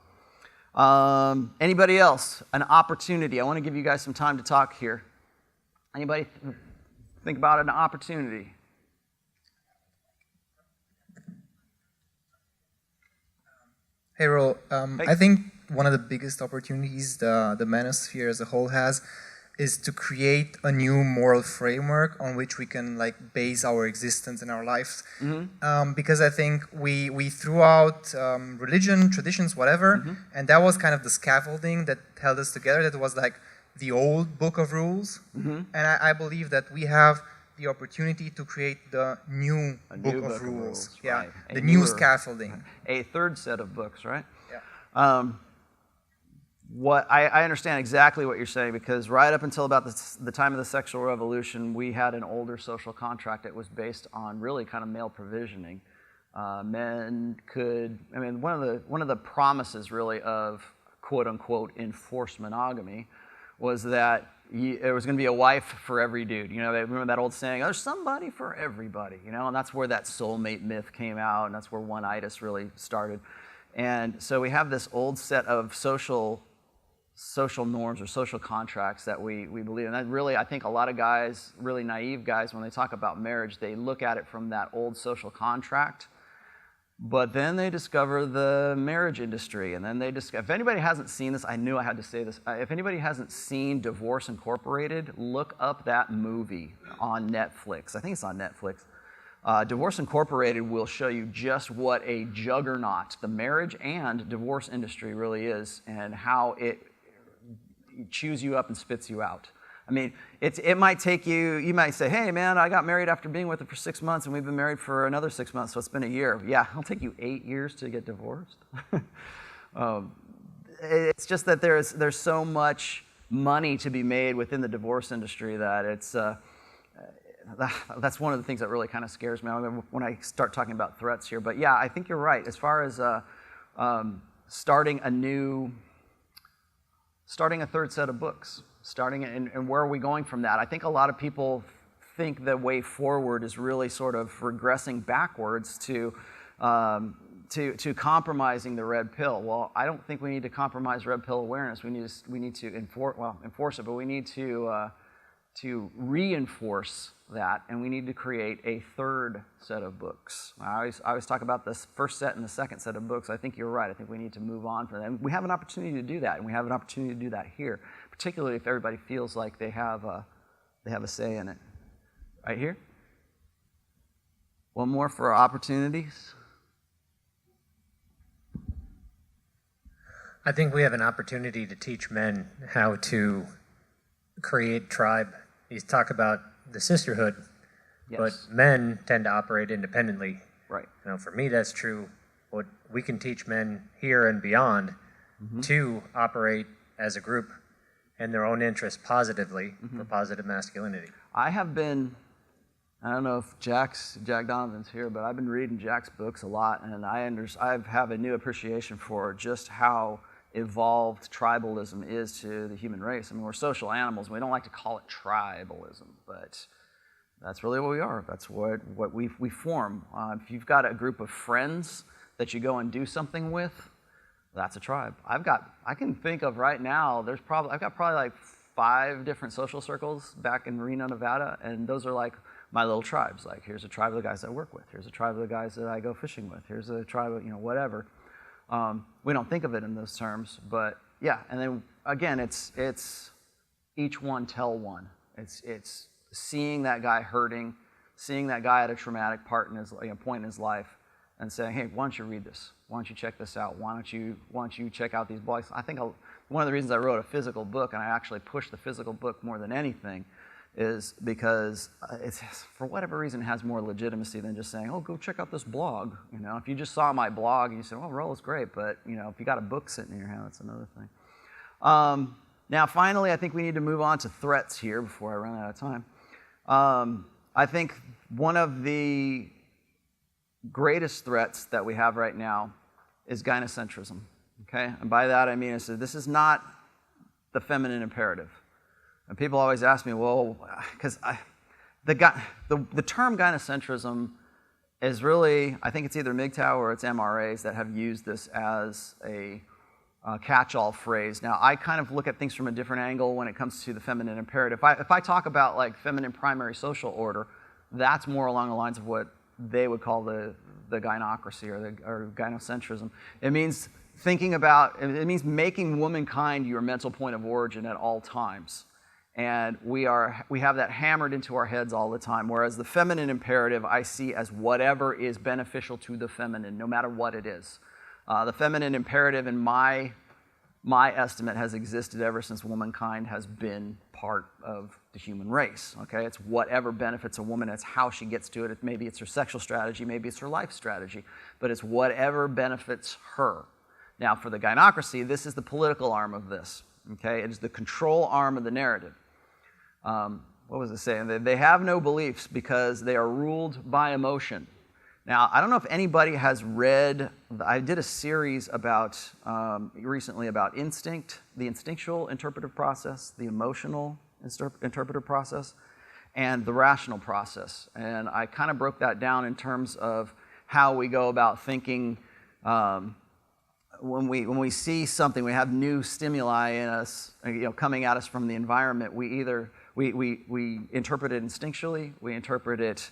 Anybody else? An opportunity. I want to give you guys some time to talk here. Anybody think about an opportunity? Hey, Ro. Hey. I think one of the biggest opportunities the Manosphere as a whole has is to create a new moral framework on which we can like base our existence and our lives. Because I think we threw out religion, traditions, whatever, and that was kind of the scaffolding that held us together. That was like the old book of rules. And I believe that we have the opportunity to create the new book of rules. Yeah, right. the new scaffolding. A third set of books, right? Yeah. What I understand exactly what you're saying, because right up until about the time of the sexual revolution, we had an older social contract that was based on really kind of male provisioning. Men could, I mean, one of the promises really of quote unquote enforced monogamy was that there was going to be a wife for every dude. You know, remember that old saying, there's somebody for everybody, you know, and that's where that soulmate myth came out, and that's where one-itis really started. And so we have this old set of social norms or social contracts that we believe in. That really, I think a lot of guys, really naive guys, when they talk about marriage, they look at it from that old social contract, but then they discover the marriage industry, and then they discover, if anybody hasn't seen this, I knew I had to say this, if anybody hasn't seen Divorce Incorporated, look up that movie on Netflix. I think it's on Netflix. Divorce Incorporated will show you just what a juggernaut the marriage and divorce industry really is, and how it chews you up and spits you out. I mean, it might take you, you might say, hey man, I got married after being with her for 6 months and we've been married for another 6 months, so it's been a year. Yeah, it'll take you 8 years to get divorced. It's just that there's so much money to be made within the divorce industry that it's, that's one of the things that really kind of scares me when I start talking about threats here. But yeah, I think you're right. As far as starting a third set of books, and where are we going from that? I think a lot of people think the way forward is really sort of regressing backwards to compromising the red pill. Well, I don't think we need to compromise red pill awareness. We need to enforce it, but we need to reinforce that, and we need to create a third set of books. I always talk about this first set and the second set of books. I think you're right. I think we need to move on from that. And we have an opportunity to do that, and we have an opportunity to do that here, particularly if everybody feels like they have a say in it. Right here? One more for our opportunities. I think we have an opportunity to teach men how to create tribe. You talk about the sisterhood, Yes. but men tend to operate independently. Right. You know, for me, that's true. What we can teach men here and beyond to operate as a group in their own interest positively for positive masculinity. I don't know if Jack Donovan's here, but I've been reading Jack's books a lot, and I have a new appreciation for just how evolved tribalism is to the human race. I mean, we're social animals. We don't like to call it tribalism, but that's really what we are. That's what we form. If you've got a group of friends that you go and do something with, that's a tribe. I can think of right now, I've got probably like 5 different social circles back in Reno, Nevada, and those are like my little tribes. Like, here's a tribe of the guys I work with. Here's a tribe of the guys that I go fishing with. Here's a tribe of, whatever. We don't think of it in those terms, but yeah. And then again, it's each one tell one. It's seeing that guy hurting, seeing that guy at a traumatic point in his life, and saying, hey, why don't you read this? Why don't you check this out? Why don't you check out these blogs? I think one of the reasons I wrote a physical book, and I actually pushed the physical book more than anything, is because it's, for whatever reason, it has more legitimacy than just saying, oh, go check out this blog. If you just saw my blog and you said, well, Rollo's great, but if you got a book sitting in your hand, that's another thing. Now, finally, I think we need to move on to threats here before I run out of time. I think one of the greatest threats that we have right now is gynocentrism. Okay, and by that I mean this is not the feminine imperative. And people always ask me, well, because the term gynocentrism is really, I think it's either MGTOW or it's MRAs that have used this as a catch-all phrase. Now, I kind of look at things from a different angle when it comes to the feminine imperative. If I talk about like feminine primary social order, that's more along the lines of what they would call the gynocracy or gynocentrism. It means it means making womankind your mental point of origin at all times. And we have that hammered into our heads all the time, whereas the feminine imperative I see as whatever is beneficial to the feminine, no matter what it is. The feminine imperative, in my estimate, has existed ever since womankind has been part of the human race. Okay, it's whatever benefits a woman. It's how she gets to it. Maybe it's her sexual strategy. Maybe it's her life strategy. But it's whatever benefits her. Now, for the gynocracy, this is the political arm of this. Okay, it is the control arm of the narrative. What was it saying? They have no beliefs because they are ruled by emotion. Now, I don't know if anybody has read, I did a series recently about instinct, the instinctual interpretive process, the emotional interpretive process, and the rational process. And I kind of broke that down in terms of how we go about thinking. When we see something, we have new stimuli in us, coming at us from the environment. We either we interpret it instinctually, we interpret it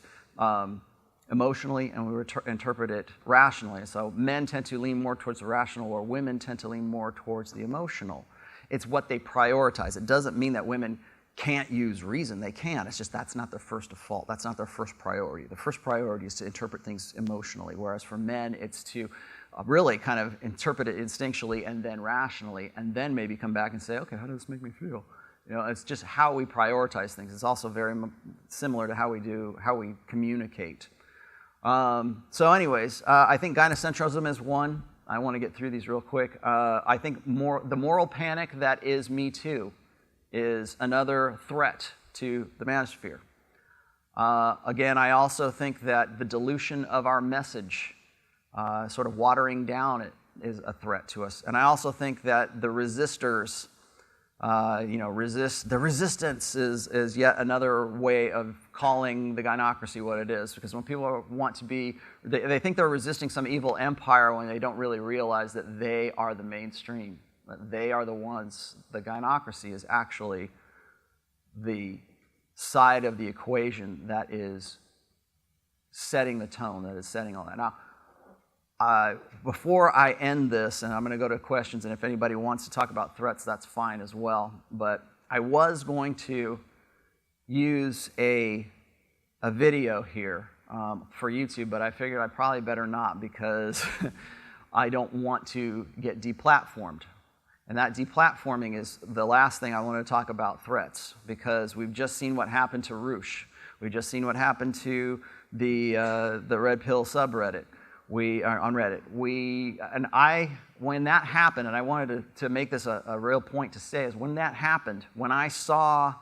emotionally, and we interpret it rationally. So men tend to lean more towards the rational, or women tend to lean more towards the emotional. It's what they prioritize. It doesn't mean that women can't use reason. They can. It's just that's not their first default. That's not their first priority. The first priority is to interpret things emotionally, whereas for men, it's to really kind of interpret it instinctually and then rationally, and then maybe come back and say, okay, how does this make me feel? It's just how we prioritize things. It's also very similar to how we communicate. So anyways, I think gynocentrism is one. I want to get through these real quick. I think the moral panic that is Me Too is another threat to the manosphere. Again, I also think that the dilution of our message, sort of watering down it, is a threat to us. And I also think that the resistors, the resistance is yet another way of calling the gynocracy what it is. Because when people want to be, they think they're resisting some evil empire when they don't really realize that they are the mainstream. That they are the ones. The gynocracy is actually the side of the equation that is setting the tone, that is setting all that. Now, before I end this, and I'm going to go to questions, and if anybody wants to talk about threats, that's fine as well. But I was going to use a video here for YouTube, but I figured I probably better not, because I don't want to get deplatformed. And that deplatforming is the last thing I want to talk about threats, because we've just seen what happened to Roosh. We've just seen what happened to the Red Pill subreddit. On Reddit. When that happened, and I wanted to make this a real point to say, is when that happened, when I saw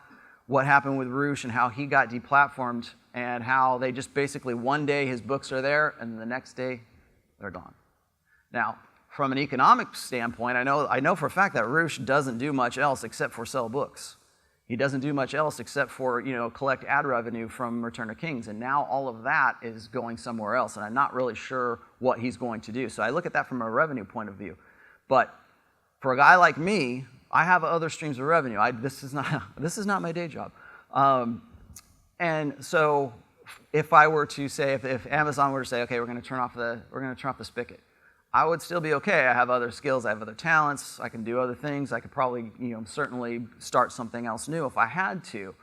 what happened with Roosh and how he got deplatformed, and how they just basically one day his books are there and the next day they're gone. Now, from an economic standpoint, I know for a fact that Roosh doesn't do much else except for sell books. He doesn't do much else except for, collect ad revenue from Return of Kings. And now all of that is going somewhere else. And I'm not really sure what he's going to do. So I look at that from a revenue point of view. But for a guy like me, I have other streams of revenue. This is not my day job. And so if I were to say, if Amazon were to say, okay, we're going to turn off the spigot, I would still be okay. I have other skills, I have other talents, I can do other things. I could probably, certainly start something else new if I had to.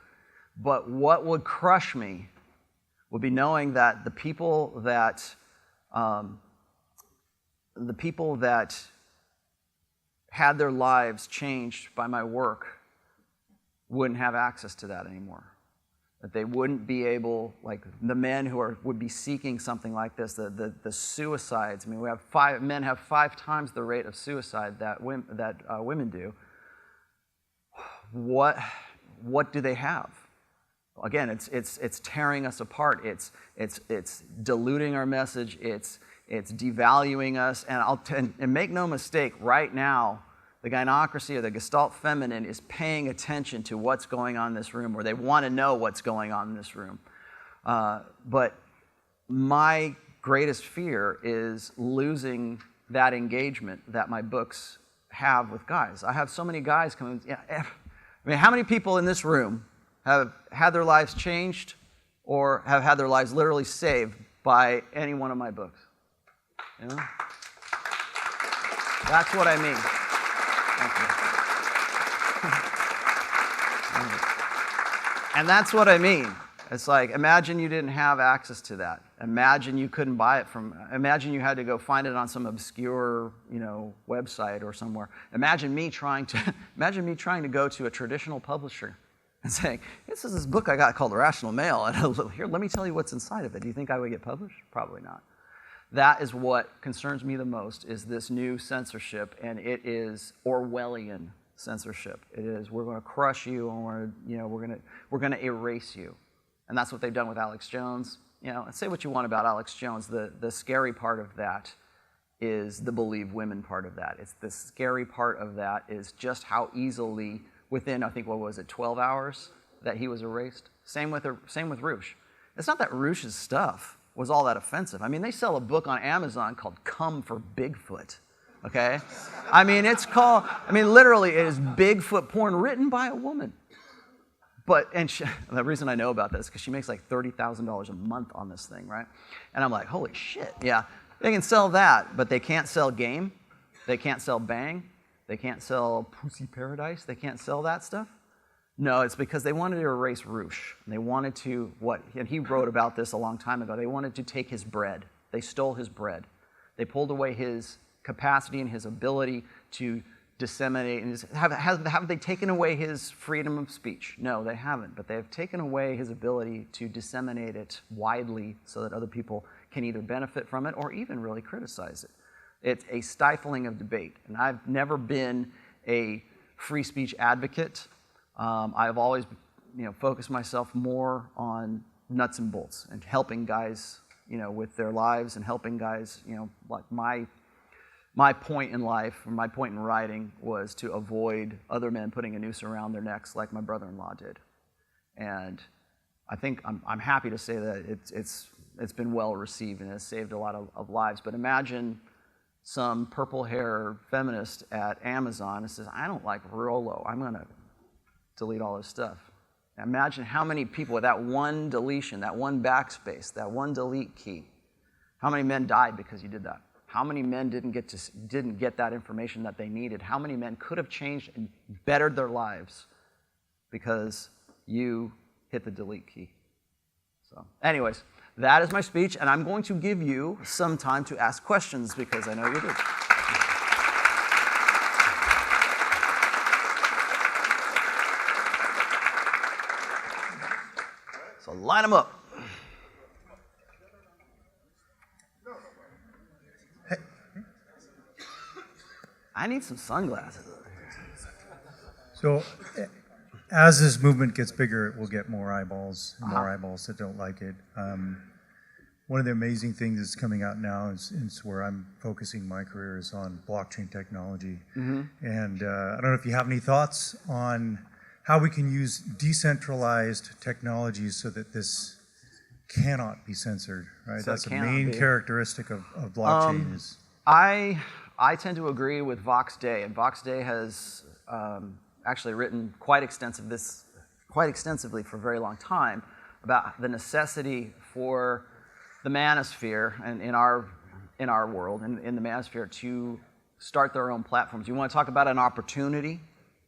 But what would crush me would be knowing that the people that had their lives changed by my work wouldn't have access to that anymore. That they wouldn't be able, like the men who would be seeking something like this, the suicides. I mean, men have 5 times the rate of suicide that women do. What do they have? Again, it's tearing us apart. It's diluting our message. It's devaluing us. And make no mistake, right now The gynocracy or the Gestalt feminine is paying attention to what's going on in this room, or they want to know what's going on in this room. But my greatest fear is losing that engagement that my books have with guys. I have so many guys coming. I mean, how many people in this room have had their lives changed or have had their lives literally saved by any one of my books? You know? That's what I mean. Thank you. And that's what I mean. It's like, imagine you didn't have access to that. Imagine you couldn't buy it imagine you had to go find it on some obscure, website or somewhere. Imagine me trying to go to a traditional publisher and saying, this is this book I got called Irrational Male, and here, let me tell you what's inside of it. Do you think I would get published? Probably not. That is what concerns me the most, is this new censorship, and it is Orwellian censorship. It is, we're going to crush you, and we're going to erase you. And that's what they've done with Alex Jones. Say what you want about Alex Jones. The scary part of that is the believe women part of that. It's the scary part of that is just how easily, within, I think, 12 hours, that he was erased. Same with Roosh. It's not that Roosh's stuff was all that offensive. I mean, they sell a book on Amazon called Come for Bigfoot. Okay? I mean, literally, it is Bigfoot porn written by a woman. The reason I know about this is because she makes like $30,000 a month on this thing, right? And I'm like, holy shit, yeah. They can sell that, but they can't sell Game. They can't sell Bang. They can't sell Pussy Paradise. They can't sell that stuff. No, it's because they wanted to erase Roosh. They wanted to, and he wrote about this a long time ago, they wanted to take his bread. They stole his bread. They pulled away his capacity and his ability to disseminate. And have they taken away his freedom of speech? No, they haven't. But they have taken away his ability to disseminate it widely so that other people can either benefit from it or even really criticize it. It's a stifling of debate. And I've never been a free speech advocate. I've always focused myself more on nuts and bolts and helping guys with their lives and helping guys, like my point in life, or my point in writing, was to avoid other men putting a noose around their necks like my brother-in-law did. And I think I'm happy to say that it's been well received and has saved a lot of lives. But imagine some purple-hair feminist at Amazon and says, I don't like Rollo. I'm going to delete all his stuff. Now imagine how many people with that one deletion, that one backspace, that one delete key, how many men died because you did that? How many men didn't get that information that they needed? How many men could have changed and bettered their lives because you hit the delete key? So, anyways, that is my speech, and I'm going to give you some time to ask questions because I know you do. So line them up. I need some sunglasses over here. So as this movement gets bigger, it will get more eyeballs, and more eyeballs that don't like it. One of the amazing things that's coming out now is where I'm focusing my career is on blockchain technology. Mm-hmm. And I don't know if you have any thoughts on how we can use decentralized technologies so that this cannot be censored, right? So that's a main characteristic of blockchain. I tend to agree with Vox Day, and Vox Day has actually written quite extensively for a very long time about the necessity for the Manosphere and in our world, in the Manosphere, to start their own platforms. You want to talk about an opportunity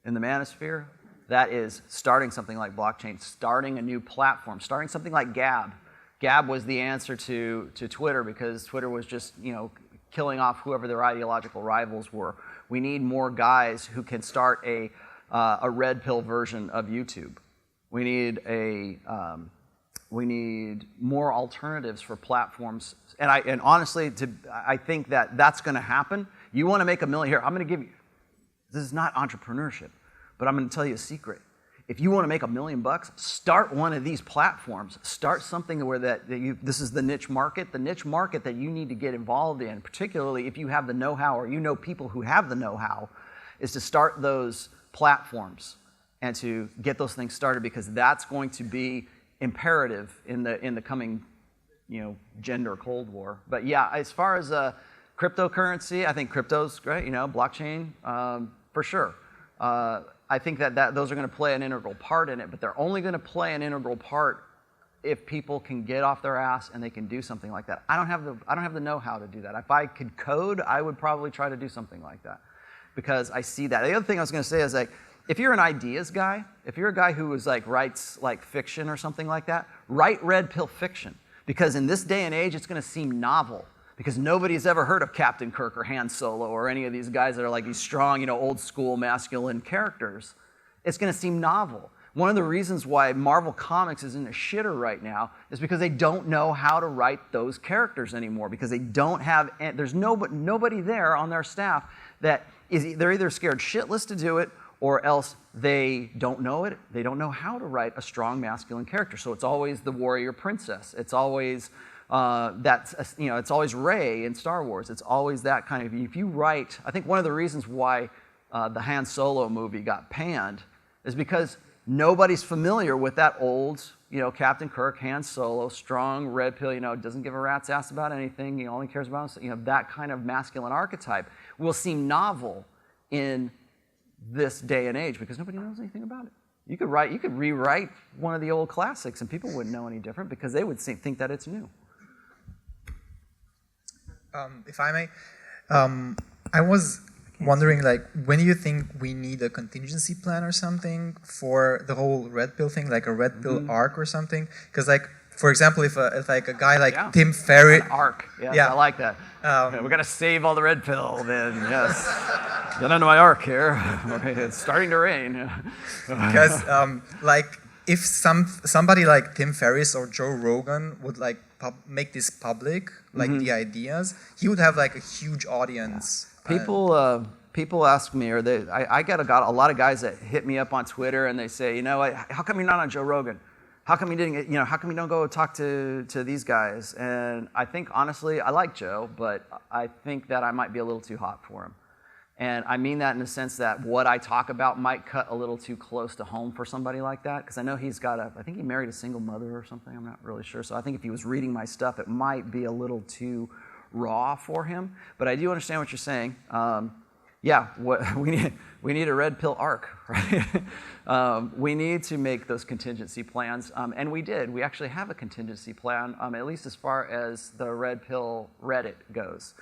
in the Manosphere? That is starting something like blockchain, starting a new platform, starting something like Gab. Gab was the answer to Twitter because Twitter was just, killing off whoever their ideological rivals were. We need more guys who can start a red pill version of YouTube. We need more alternatives for platforms. And honestly, I think that's going to happen. You want to make $1 million here? I'm going to give you. This is not entrepreneurship, but I'm going to tell you a secret. If you want to make $1 million, start one of these platforms. Start something where this is the niche market that you need to get involved in, particularly if you have the know-how or you know people who have the know-how. is to start those platforms and to get those things started, because that's going to be imperative in the coming, gender Cold War. But yeah, as far as cryptocurrency, I think crypto's great, blockchain, for sure. I think that those are going to play an integral part in it, but they're only going to play an integral part if people can get off their ass and they can do something like that. I don't have the know-how to do that. If I could code, I would probably try to do something like that, because I see that. The other thing I was going to say is, like, if you're an ideas guy, if you're a guy who writes like fiction or something like that, write red pill fiction, because in this day and age, it's going to seem novel, because nobody's ever heard of Captain Kirk or Han Solo or any of these guys that are like these strong, old school masculine characters. It's going to seem novel. One of the reasons why Marvel Comics is in a shitter right now is because they don't know how to write those characters anymore, because they don't have, there's nobody there on their staff that they're either scared shitless to do it, or else they don't know it. They don't know how to write a strong masculine character. So it's always the warrior princess. It's always it's always Rey in Star Wars. It's always that kind of. If you write, I think one of the reasons why the Han Solo movie got panned is because nobody's familiar with that old, Captain Kirk, Han Solo, strong, red pill, doesn't give a rat's ass about anything. He only cares about, that kind of masculine archetype will seem novel in this day and age, because nobody knows anything about it. You could rewrite one of the old classics and people wouldn't know any different, because they would think that it's new. If I may, I was wondering, like, when do you think we need a contingency plan or something for the whole red pill thing, like a red pill arc or something? Because, like, for example, if a guy like Tim Ferriss, an arc, I like that. We got to save all the red pill, then yes. Get onto my arc here. Okay, it's starting to rain. Because like, if somebody like Tim Ferriss or Joe Rogan would like make this public, like the ideas, he would have like a huge audience. People ask me, or I got a lot of guys that hit me up on Twitter and they say, how come you're not on Joe Rogan? How come you didn't? How come you don't go talk to these guys? And I think honestly, I like Joe, but I think that I might be a little too hot for him. And I mean that in the sense that what I talk about might cut a little too close to home for somebody like that, because I know I think he married a single mother or something. I'm not really sure. So I think if he was reading my stuff, it might be a little too raw for him. But I do understand what you're saying. We need a red pill arc, right? We need to make those contingency plans, and we did. We actually have a contingency plan, at least as far as the red pill Reddit goes.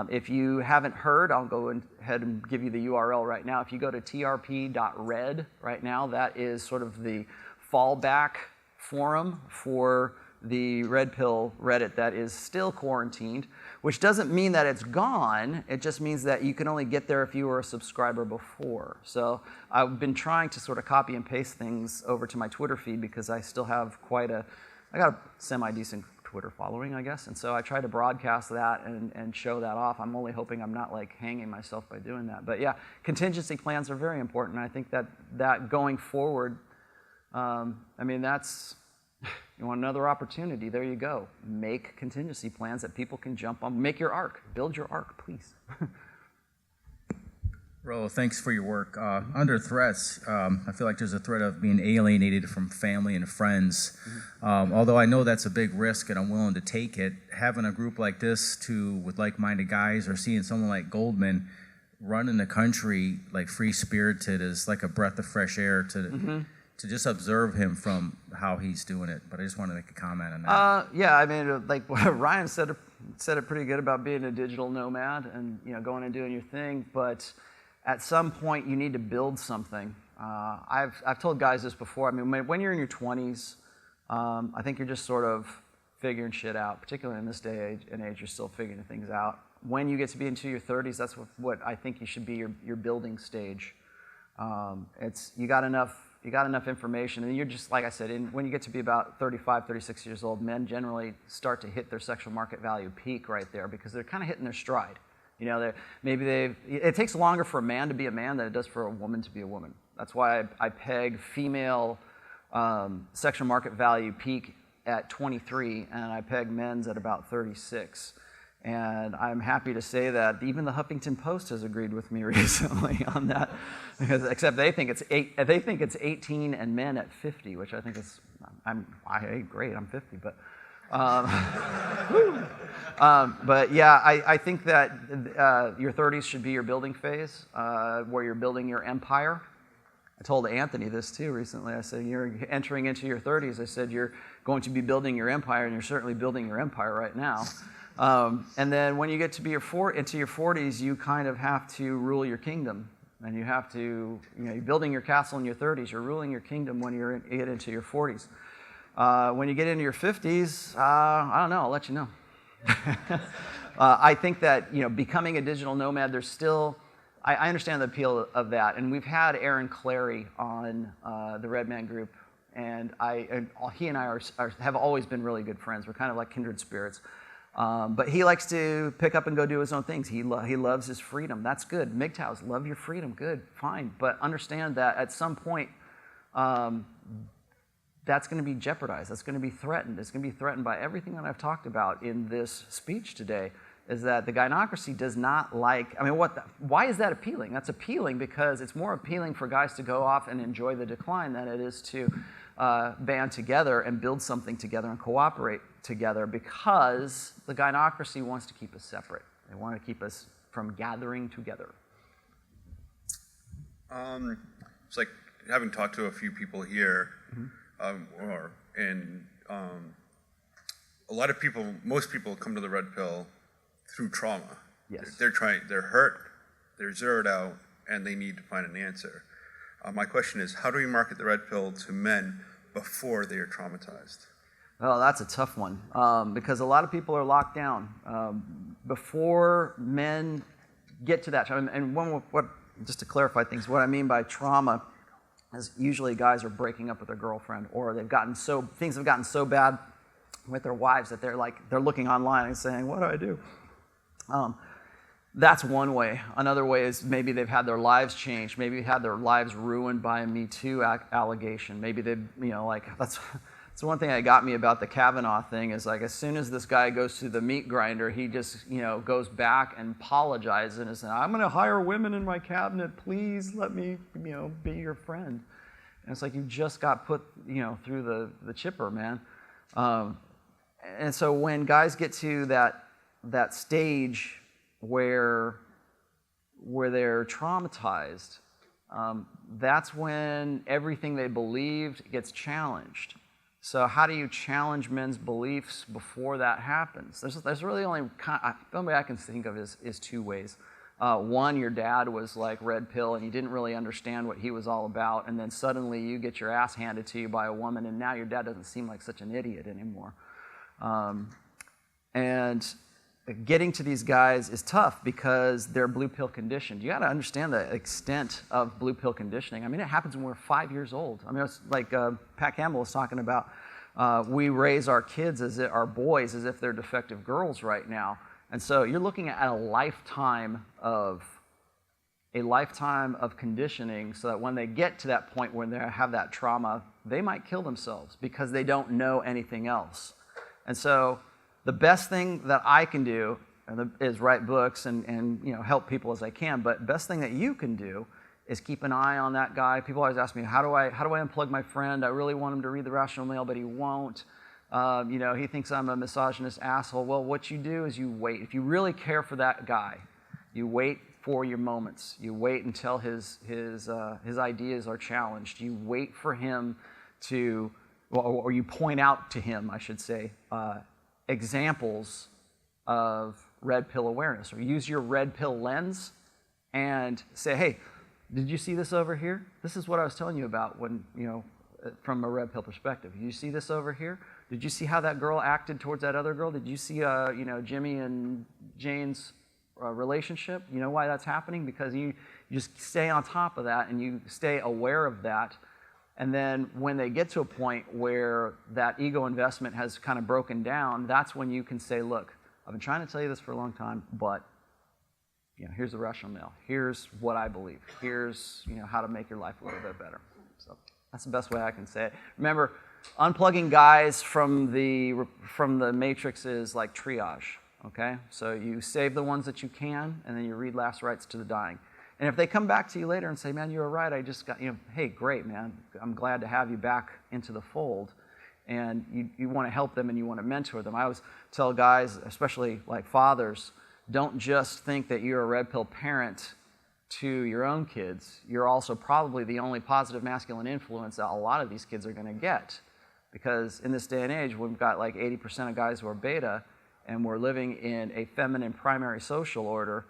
If you haven't heard, I'll go ahead and give you the URL right now. If you go to trp.red right now, that is sort of the fallback forum for the red pill Reddit that is still quarantined, which doesn't mean that it's gone. It just means that you can only get there if you were a subscriber before. So I've been trying to sort of copy and paste things over to my Twitter feed, because I still have I got a semi-decent Twitter following, I guess. And so I try to broadcast that and show that off. I'm only hoping I'm not like hanging myself by doing that. But yeah, contingency plans are very important. And I think that going forward, that's, you want another opportunity, there you go. Make contingency plans that people can jump on. Make your arc. Build your arc, please. Rollo, thanks for your work. Under threats, I feel like there's a threat of being alienated from family and friends. Although I know that's a big risk and I'm willing to take it, having a group like this with like-minded guys, or seeing someone like Goldman running the country like free-spirited is like a breath of fresh air to just observe him from how he's doing it. But I just want to make a comment on that. Like Ryan said it pretty good about being a digital nomad and going and doing your thing. But at some point, you need to build something. I've told guys this before. When you're in your 20s, I think you're just sort of figuring shit out. Particularly in this day and age, you're still figuring things out. When you get to be into your 30s, that's what I think you should be your building stage. You got enough information, and you're just, like I said, when you get to be about 35, 36 years old, men generally start to hit their sexual market value peak right there, because they're kind of hitting their stride. It takes longer for a man to be a man than it does for a woman to be a woman. That's why I peg female sexual market value peak at 23, and I peg men's at about 36. And I'm happy to say that even the Huffington Post has agreed with me recently on that, because except they think it's 18 and men at 50, which I think is great. I'm 50, but but yeah, I think that your 30s should be your building phase, where you're building your empire. I told Anthony this too recently. I said, you're entering into your 30s. I said, you're going to be building your empire, and you're certainly building your empire right now. And then when you get to be into your 40s, you kind of have to rule your kingdom. And you have to, you're building your castle in your 30s. You're ruling your kingdom when you get into your 40s. When you get into your 50s, I don't know. I'll let you know. I think that, becoming a digital nomad, there's still... I understand the appeal of that, and we've had Aaron Clary on the Redman Group, and he and I have always been really good friends. We're kind of like kindred spirits. But he likes to pick up and go do his own things. He loves his freedom. That's good. MGTOWs, love your freedom. Good, fine. But understand that at some point, that's going to be jeopardized. That's going to be threatened. It's going to be threatened by everything that I've talked about in this speech today. Is that the gynocracy does not like, why is that appealing? That's appealing because it's more appealing for guys to go off and enjoy the decline than it is to band together and build something together and cooperate together, because the gynocracy wants to keep us separate. They want to keep us from gathering together. It's like having talked to a few people here, a lot of people, most people come to the Red Pill through trauma. Yes. They're hurt, they're zeroed out, and they need to find an answer. My question is, how do we market the Red Pill to men before they are traumatized? Oh, that's a tough one, because a lot of people are locked down. Before men get to that time, and just to clarify things, what I mean by trauma is usually guys are breaking up with their girlfriend, or things have gotten so bad with their wives that they're looking online and saying, what do I do? That's one way. Another way is maybe they've had their lives changed. Maybe they've had their lives ruined by a Me Too allegation. Maybe they've, that's one thing that got me about the Kavanaugh thing is as soon as this guy goes to the meat grinder, he just, goes back and apologizes and says, I'm going to hire women in my cabinet. Please let me, be your friend. And it's like you just got put, through the chipper, man. And so when guys get to that stage where they're traumatized, that's when everything they believed gets challenged. So how do you challenge men's beliefs before that happens? There's really only the only way I can think of is two ways. One, your dad was like red pill and you didn't really understand what he was all about, and then suddenly you get your ass handed to you by a woman, and now your dad doesn't seem like such an idiot anymore. And getting to these guys is tough because they're blue pill conditioned. You got to understand the extent of blue pill conditioning. I mean, it happens when we're 5 years old. I mean, it's like Pat Campbell was talking about. We raise our kids our boys as if they're defective girls right now, and so you're looking at a lifetime of conditioning, so that when they get to that point when they have that trauma, they might kill themselves because they don't know anything else. And so the best thing that I can do is write books and help people as I can. But best thing that you can do is keep an eye on that guy. People always ask me, how do I unplug my friend? I really want him to read The Rational Male, but he won't. He thinks I'm a misogynist asshole. Well, what you do is you wait. If you really care for that guy, you wait for your moments. You wait until his ideas are challenged. You wait for him to, or you point out to him, I should say, examples of red pill awareness, or use your red pill lens and say, hey, did you see this over here? This is what I was telling you about when, from a red pill perspective. Did you see this over here? Did you see how that girl acted towards that other girl? Did you see, Jimmy and Jane's relationship? You know why that's happening? Because you just stay on top of that and you stay aware of that. And then when they get to a point where that ego investment has kind of broken down, that's when you can say, look, I've been trying to tell you this for a long time, but here's the rational male. Here's what I believe. Here's how to make your life a little bit better. So that's the best way I can say it. Remember, unplugging guys from the matrix is like triage. okay? So you save the ones that you can, and then you read Last Rites to the Dying. And if they come back to you later and say, man, you were right, I just got, hey, great, man, I'm glad to have you back into the fold. And you want to help them and you want to mentor them. I always tell guys, especially like fathers, don't just think that you're a red pill parent to your own kids. You're also probably the only positive masculine influence that a lot of these kids are going to get. Because in this day and age, we've got like 80% of guys who are beta, and we're living in a feminine primary social order.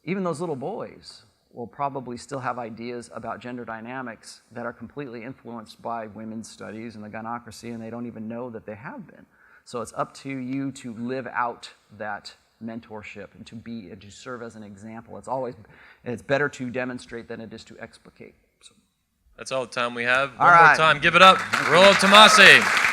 Even those little boys will probably still have ideas about gender dynamics that are completely influenced by women's studies and the gynocracy, and they don't even know that they have been. So it's up to you to live out that mentorship and to serve as an example. It's better to demonstrate than it is to explicate. So. That's all the time we have. All One more right. time, give it up. Rollo Tomassi.